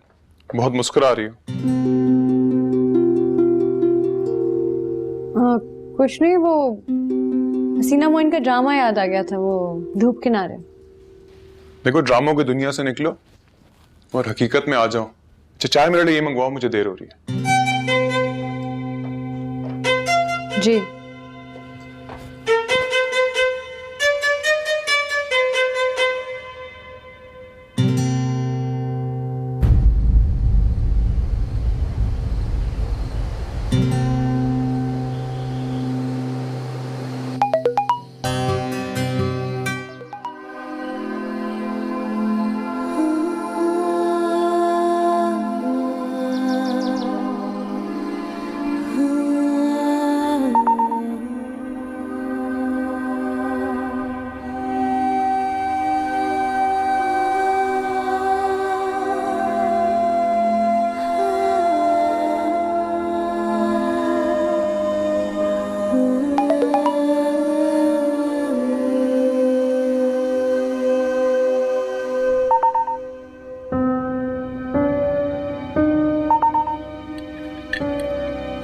बहुत मुस्कुरा रही हो? कुछ नहीं, वो हसीना मोइन का ड्रामा याद आ गया था, वो धूप किनारे। देखो, ड्रामों की दुनिया से निकलो और हकीकत में आ जाओ। अच्छा, चाय मेरे लिए ये मंगवाओ, मुझे देर हो रही है। जी।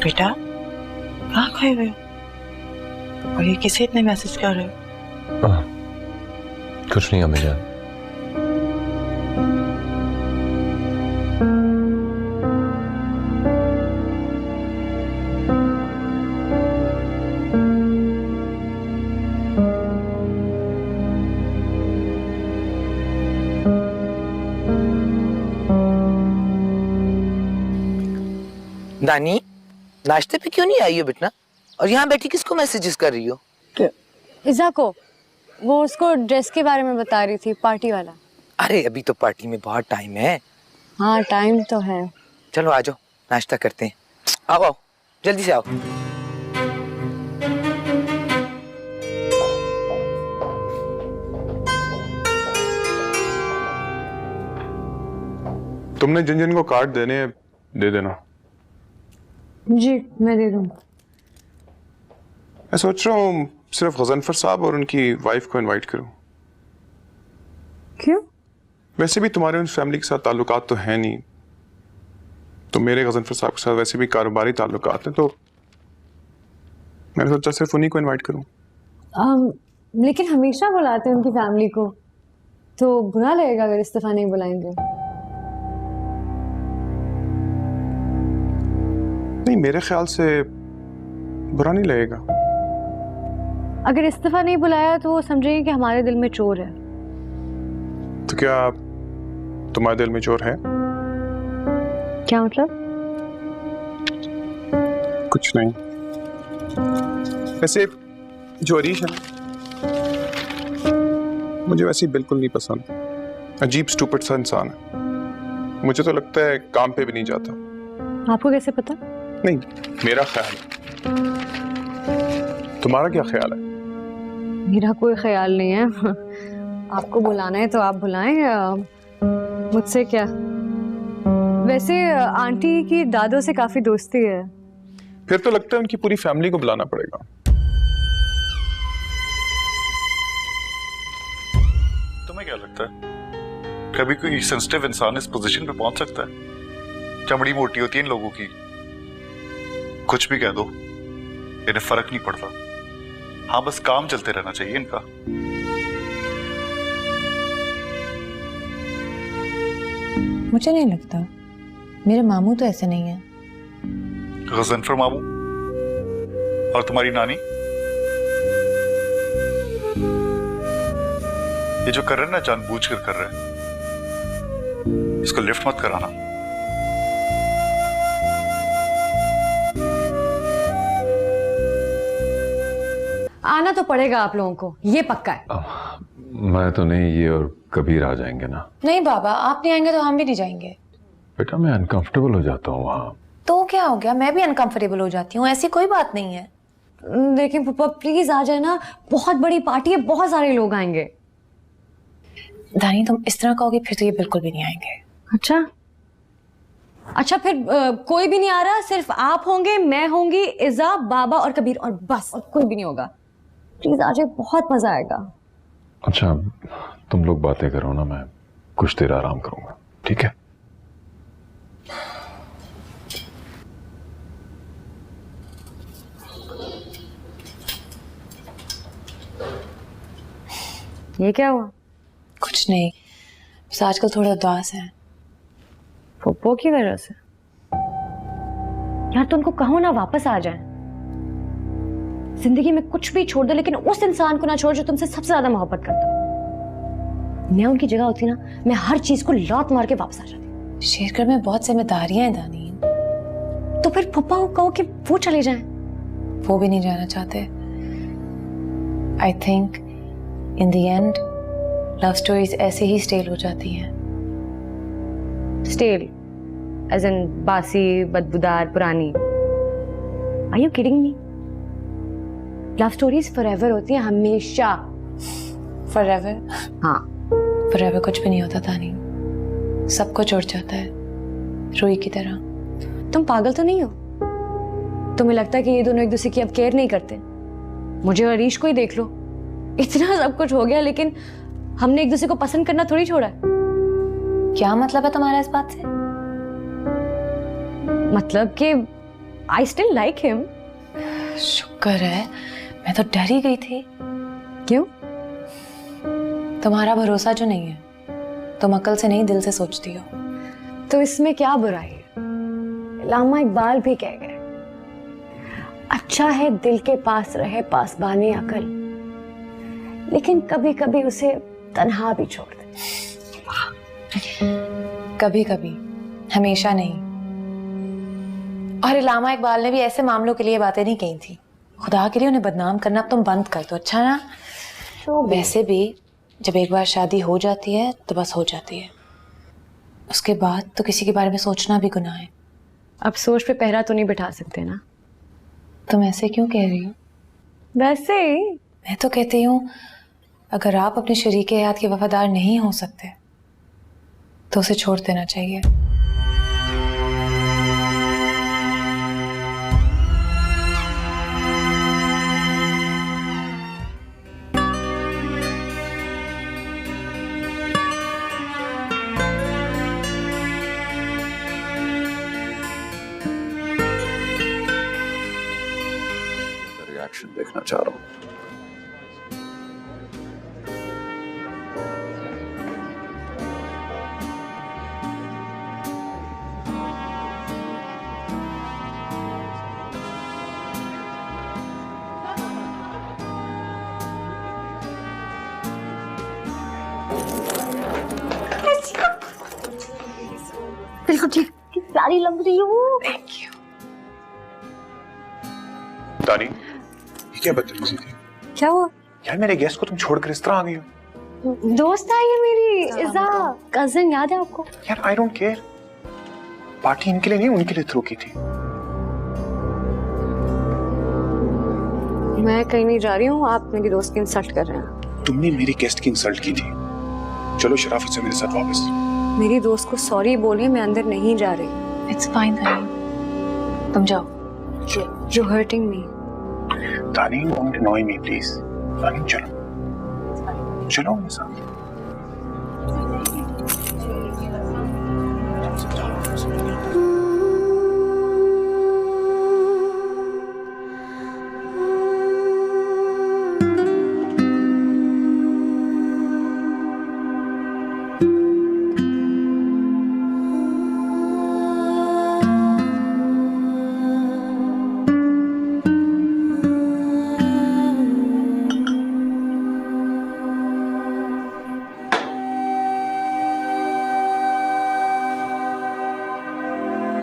बेटा, कहाँ खोए हुए हो? और ये किसे इतने मैसेज कर रहे हो? कुछ नहीं अम्मी जान। दानी, नाश्ते पे क्यों नहीं आई हो बेटा? और यहाँ बैठी किसको मैसेजेस कर रही हो? इज़ा को, वो उसको ड्रेस के बारे में बता रही थी, पार्टी वाला। अरे अभी तो पार्टी में बहुत टाइम है। हाँ, टाइम तो है। चलो आ जाओ, नाश्ता करते हैं। आओ आओ, जल्दी से आओ। तुमने जिन जिन को कार्ड देने दे देना। जी, मैं दे दूँ। मैं सोच रहा हूँ सिर्फ गजनफर साहब और उनकी वाइफ को इनवाइट करूँ। क्यों? वैसे भी तुम्हारे उन फैमिली के साथ ताल्लुकात तो है नहीं, तो मेरे गजनफर साहब के साथ वैसे भी कारोबारी ताल्लुकात हैं, तो मैंने सोचा सिर्फ उन्हीं को इनवाइट करूं। लेकिन हमेशा बुलाते हैं उनकी फैमिली को, तो बुरा लगेगा अगर इस्तीफा नहीं बुलाएंगे। नहीं, मेरे ख्याल से बुरा नहीं लगेगा। अगर इस्तीफा नहीं बुलाया तो वो समझेंगे कि हमारे दिल में चोर है। तो क्या तुम्हारे दिल में चोर है? क्या मतलब? कुछ नहीं। वैसे जो अरीश है ना, मुझे वैसे बिल्कुल नहीं पसंद। अजीब स्टूपिड सा इंसान है। मुझे तो लगता है काम पे भी नहीं जाता। आपको कैसे पता? नहीं, मेरा ख्याल है। तुम्हारा क्या ख्याल है? मेरा कोई ख्याल नहीं है। आपको बुलाना है तो आप बुलाएं, मुझसे क्या। वैसे आंटी की दादों से काफी दोस्ती है। फिर तो लगता है उनकी पूरी फैमिली को बुलाना पड़ेगा। तुम्हें क्या लगता है कभी कोई सेंसिटिव इंसान इस पोजीशन पे पहुंच सकता है? चमड़ी मोटी होती है इन लोगों की, कुछ भी कह दो इन्हें फर्क नहीं पड़ता। हाँ, बस काम चलते रहना चाहिए इनका। मुझे नहीं लगता, मेरे मामू तो ऐसे नहीं है। गजनफर मामू और तुम्हारी नानी, ये जो कर रहे हैं ना, जानबूझकर कर रहे हैं। इसको लिफ्ट मत कराना। आना तो पड़ेगा आप लोगों को, ये पक्का है। मैं तो नहीं, ये और कबीर आ जाएंगे ना। नहीं बाबा, आप नहीं आएंगे तो हम भी नहीं जाएंगे। बेटा मैं अनकंफर्टेबल हो जाता हूँ वहाँ। तो क्या हो गया, मैं भी अनकंफर्टेबल हो जाती हूँ, ऐसी कोई बात नहीं है। लेकिन पापा प्लीज आ जाए ना, बहुत बड़ी पार्टी है, बहुत सारे लोग आएंगे। दानी तुम इस तरह कहोगे फिर तो ये बिल्कुल भी नहीं आएंगे। अच्छा फिर कोई भी नहीं आ रहा, सिर्फ आप होंगे, मैं होंगी, इज़ा, बाबा और कबीर, और बस, और कोई भी नहीं होगा। प्लीज आ जाए, बहुत मजा आएगा। अच्छा तुम लोग बातें करो ना, मैं कुछ देर आराम करूंगा, ठीक है? ये क्या हुआ? कुछ नहीं, बस आजकल थोड़ा उदास है। पप्पो की वजह से? यार तुमको कहो ना वापस आ जाए। जिंदगी में कुछ भी छोड़ दो, लेकिन उस इंसान को ना छोड़ जो तुमसे सबसे ज्यादा मोहब्बत करता हो। मैं उनकी जगह होती ना, मैं हर चीज को लात मार के वापस आ जाती। शेरकर में बहुत जिम्मेदारियां हैं दानी। तो फिर पप्पा को कहो कि वो चले जाएं। वो भी नहीं जाना चाहते। I think in the end love stories ऐसे ही स्टेल हो जाती हैं। स्टेल एज इन बासी, बदबूदार, पुरानी? Are you kidding me? Love stories forever होती हैं, हमेशा। फॉरएवर? हाँ, फॉरएवर कुछ भी नहीं होता दानी, सब कुछ उड़ जाता है रुई की तरह। तुम पागल तो नहीं हो? तुम्हें लगता है कि ये दोनों एक दूसरे की अब केयर नहीं करते? मुझे और अरीश को ही देख लो, इतना सब कुछ हो गया, लेकिन हमने एक दूसरे को पसंद करना थोड़ी छोड़ा है। क्या मतलब है तुम्हारा इस बात से? मतलब कि आई स्टिल लाइक हिम। शुक्र है, मैं तो डर ही गई थी। क्यों? तुम्हारा भरोसा जो नहीं है, तुम अकल से नहीं दिल से सोचती हो। तो इसमें क्या बुराई है? लामा इकबाल भी कह गए, अच्छा है दिल के पास रहे पासबाने अकल, लेकिन कभी कभी उसे तन्हा भी छोड़ दे। कभी कभी, हमेशा नहीं। और लामा इकबाल ने भी ऐसे मामलों के लिए बातें नहीं कही थी। खुदा के लिए उन्हें बदनाम करना अब तुम बंद कर दो, अच्छा ना? तो वैसे भी जब एक बार शादी हो जाती है तो बस हो जाती है, उसके बाद तो किसी के बारे में सोचना भी गुनाह है। अब सोच पे पहरा तो नहीं बिठा सकते ना। तुम ऐसे क्यों कह रही हो? वैसे ही मैं तो कहती हूँ, अगर आप अपने शरीके हयात के वफादार नहीं हो सकते तो उसे छोड़ देना चाहिए। रिएक्शन देखना चाह रहा हूँ। बिल्कुल ठीक, प्यारी लग रही हो। Thank you. दानी, ये क्या बदतमीजी थी? क्या हुआ? यार मेरे गेस्ट को तुम छोड़कर इस तरह आ गई हो। दोस्त है ये मेरी, इज़ा कजिन, याद है आपको? यार आई डोंट केयर, पार्टी इनके लिए नहीं उनके लिए थ्रो की थी। मैं कहीं नहीं जा रही हूँ, आप मेरी दोस्त की इंसल्ट कर रहे हैं। तुमने मेरी गेस्ट की इंसल्ट की थी। चलो शराफत से मेरे साथ वापस। मेरी दोस्त को सॉरी बोलिए, मैं अंदर नहीं जा रही। इट्स फाइन दानी, तुम जाओ। You're hurting me. दानी, डोंट annoy me please. दानी चलो, चलो मेरे साथ।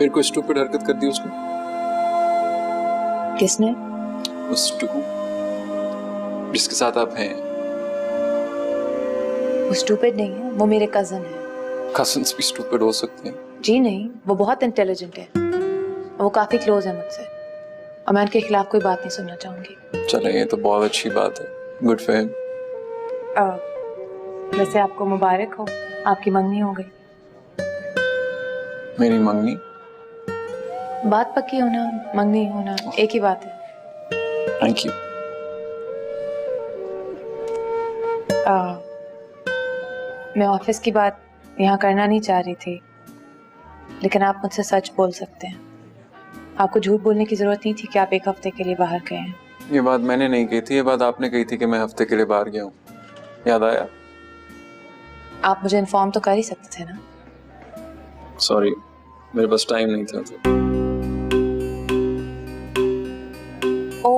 फिर कोई स्टूपिड हरकत कर दी उसने? किसने? उस टुकू जिसके साथ आप हैं। वो स्टूपिड नहीं है, वो मेरे कजन है। कजन्स भी स्टूपिड हो सकते हैं। जी नहीं, वो बहुत इंटेलिजेंट है, वो काफी क्लोज है मुझसे, और मैं उनके खिलाफ कोई बात नहीं सुनना चाहूंगी। चले, ये तो बहुत अच्छी बात है। Good for him. वैसे आपको मुबारक हो, आपकी मंगनी हो गई। मेरी मंगनी? बात पक्की होना, मंगनी होना एक ही बात है। Thank you. मैं ऑफिस की बात यहाँ करना नहीं चाह रही थी, लेकिन आप मुझसे सच बोल सकते हैं। आपको झूठ बोलने की जरूरत नहीं थी कि आप एक हफ्ते के लिए बाहर गए हैं। ये बात मैंने नहीं कही थी, ये बात आपने कही थी कि मैं हफ्ते के लिए बाहर गया हूँ। याद आया? आप मुझे इन्फॉर्म तो कर ही सकते थे ना। सॉरी, मेरे पास टाइम नहीं था तो। ओ,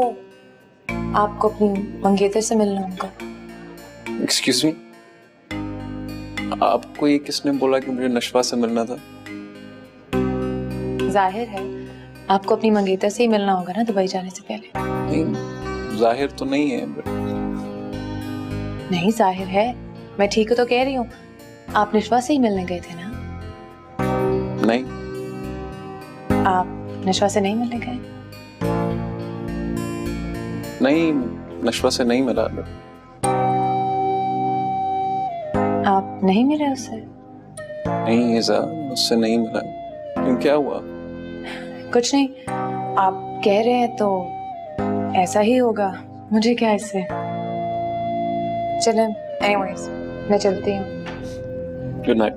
आपको अपनी मंगेतर से मिलना होगा। एक्सक्यूज मी, आपको ये किसने बोला कि मुझे नशवा से मिलना था? जाहिर है आपको अपनी मंगेतर से ही मिलना होगा ना दुबई जाने से पहले। नहीं, जाहिर तो नहीं है। नहीं, जाहिर है, मैं ठीक तो कह रही हूँ। आप नशवा से ही मिलने गए थे ना? नहीं। आप नशवा से नहीं मिलने गए? नहीं, नशवा से नहीं मिला। आप नहीं मिले उससे? नहीं इज़ा, उससे नहीं मिला। क्यों, क्या हुआ? कुछ नहीं, आप कह रहे हैं तो ऐसा ही होगा, मुझे क्या इससे। चलें, एनीवेज मैं चलती हूँ। Good night.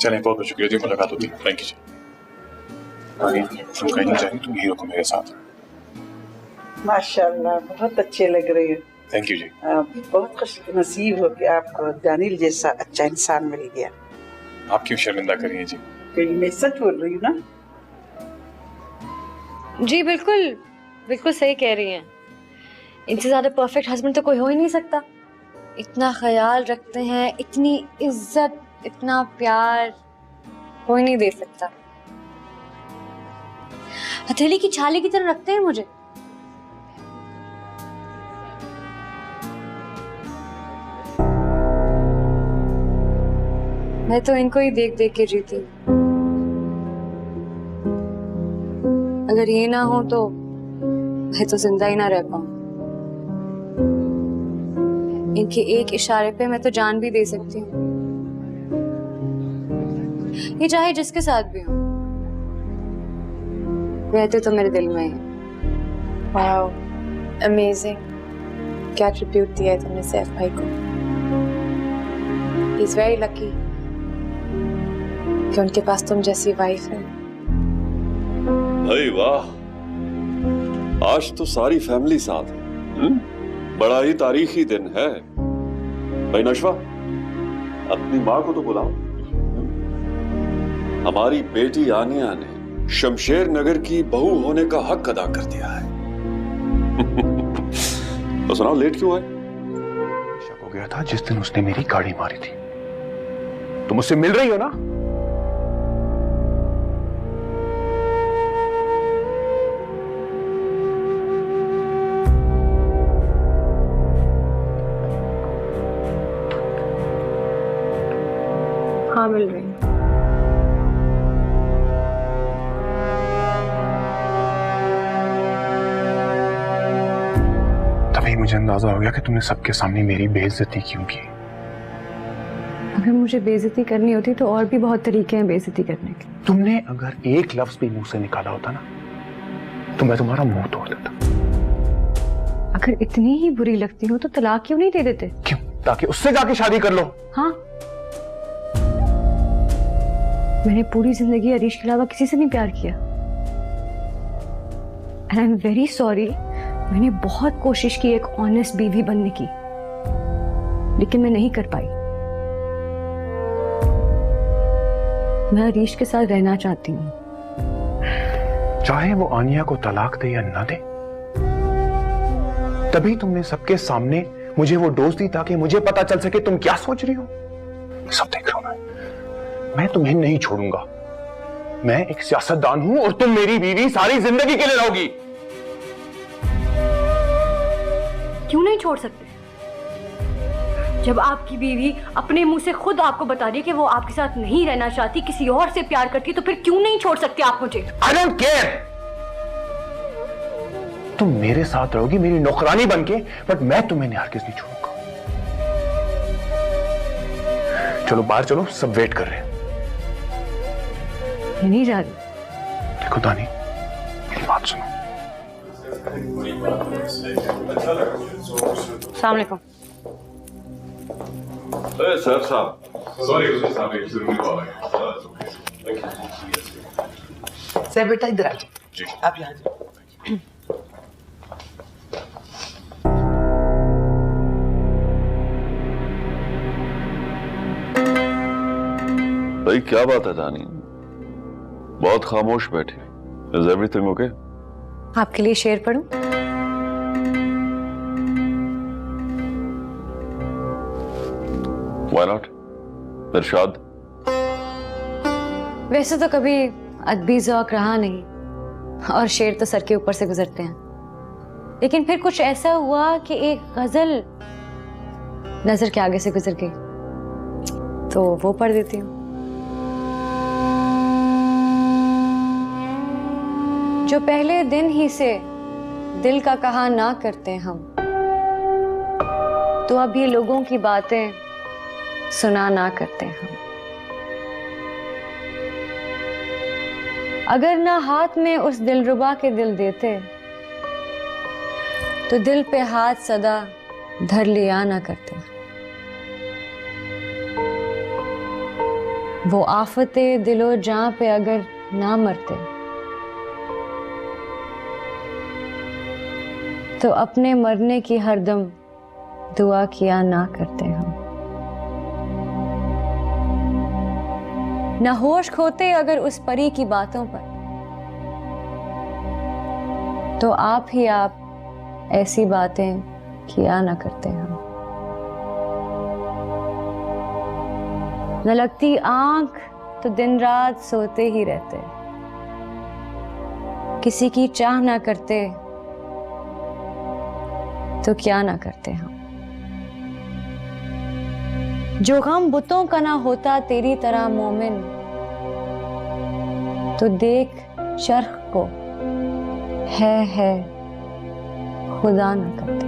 चलें, बहुत बहुत शुक्रिया जी, मुलाकात होती है। थैंक यू जी। तुम कहीं नहीं जा रही, तुम ही रखो मेरे साथ। माशाल्लाह, बहुत अच्छे लग रहे हैं। थैंक यू जी। आप बहुत खुश नसीब हो कि आपको दानिल जैसा अच्छा इंसान मिल गया। आप क्यों शर्मिंदा कर रही हैं जी? कहीं मैं सच बोल रही हूँ ना? जी बिल्कुल, बिल्कुल सही कह रही हैं। इनसे ज्यादा परफेक्ट हस्बैंड तो कोई हो ही नहीं सकता। इतना ख्याल रखते हैं, इतनी इज्जत, इतना प्यार कोई नहीं दे सकता। हथेली की छाली की तरह रखते हैं मुझे। मैं तो इनको ही देख देख के जीती हूँ। अगर ये ना हो तो मैं तो जिंदा ही ना रह पाऊं। इनके एक इशारे पे मैं तो जान भी दे सकती हूँ, ये चाहे जिसके साथ भी हो। रहते तो मेरे दिल में है। Wow, amazing. क्या ट्रिब्यूट दिया है तुमने सैफ भाई को। ही इज वेरी लकी कि उनके पास तुम जैसी वाइफ है। भाई वाह, आज तो सारी फैमिली साथ है। बड़ा ही तारीखी दिन है। भाई नशवा, अपनी माँ को तो बुलाओ। हमारी बेटी आनिया ने शमशेर नगर की बहू होने का हक अदा कर दिया है। तो सुनाओ, लेट क्यों आए? शक हो गया था जिस दिन उसने मेरी गाड़ी मारी थी। तुम उससे मिल रही हो ना? हाँ, मिल रही हूँ। तभी मुझे अंदाजा हो गया कि तुमने सबके सामने मेरी बेइज्जती क्यों की। अगर मुझे बेइज्जती करनी होती तो और भी बहुत तरीके हैं बेइज्जती करने के। तुमने अगर एक लफ्ज भी मुंह से निकाला होता ना तो मैं तुम्हारा मुंह तोड़ देता। अगर इतनी ही बुरी लगती हो तो तलाक क्यों नहीं दे देते? क्यों? ताकि उससे जाके शादी कर लो। हाँ, मैंने पूरी जिंदगी अरीश के अलावा किसी से नहीं प्यार किया। And I am very sorry. मैंने बहुत कोशिश की एक ऑनेस्ट बीवी बनने की, लेकिन मैं नहीं कर पाई। मैं अरीश के साथ रहना चाहती हूँ। चाहे वो आनिया को तलाक दे या ना दे, तभी तुमने सबके सामने मुझे वो डोज दी ताकि मुझे पता चल सके तुम क्या सोच रही हो। सब देख रहा हूं मैं तुम्हें नहीं छोड़ूंगा। मैं एक सियासतदान हूं और तुम मेरी बीवी सारी जिंदगी के लिए रहोगी। क्यों नहीं छोड़ सकते? जब आपकी बीवी अपने मुंह से खुद आपको बता रही है कि वो आपके साथ नहीं रहना चाहती, किसी और से प्यार करती, तो फिर क्यों नहीं छोड़ सकते आप मुझे? I don't care। तुम मेरे साथ रहोगी मेरी नौकरानी बनके, बट मैं तुम्हें हरगिज़ नहीं छोड़ूंगा। चलो बाहर चलो, सब वेट कर रहे हैं। नहीं जा रही। देखो दानी, मेरी बात सुनो। अस्सलाम वालेकुम। सर साहब, सॉरी साहब, एक जरूरी कॉल है। सर बेटा इधर आ जाओ। आप यहाँ जाओ। भाई क्या बात है दानी, बहुत खामोश बैठी। Is everything okay? आपके लिए शेर पढ़ूं? Why not? इरशाद। वैसे तो कभी अदबी ज़ौक रहा नहीं और शेर तो सर के ऊपर से गुजरते हैं, लेकिन फिर कुछ ऐसा हुआ कि एक गजल नजर के आगे से गुजर गई, तो वो पढ़ देती हूँ। जो पहले दिन ही से दिल का कहा ना करते हम, तो अब ये लोगों की बातें सुना ना करते हम। अगर ना हाथ में उस दिलरुबा के दिल देते, तो दिल पे हाथ सदा धर लिया ना करते। वो आफते दिलो जां पे अगर ना मरते, तो अपने मरने की हरदम दुआ किया ना करते हम। न होश खोते अगर उस परी की बातों पर, तो आप ही आप ऐसी बातें किया ना करते हम। न लगती आंख तो दिन रात सोते ही रहते, किसी की चाह ना करते तो क्या ना करते हम। जो गम बुतों का ना होता तेरी तरह मोमिन, तो देख शर्ख को है खुदा ना करते।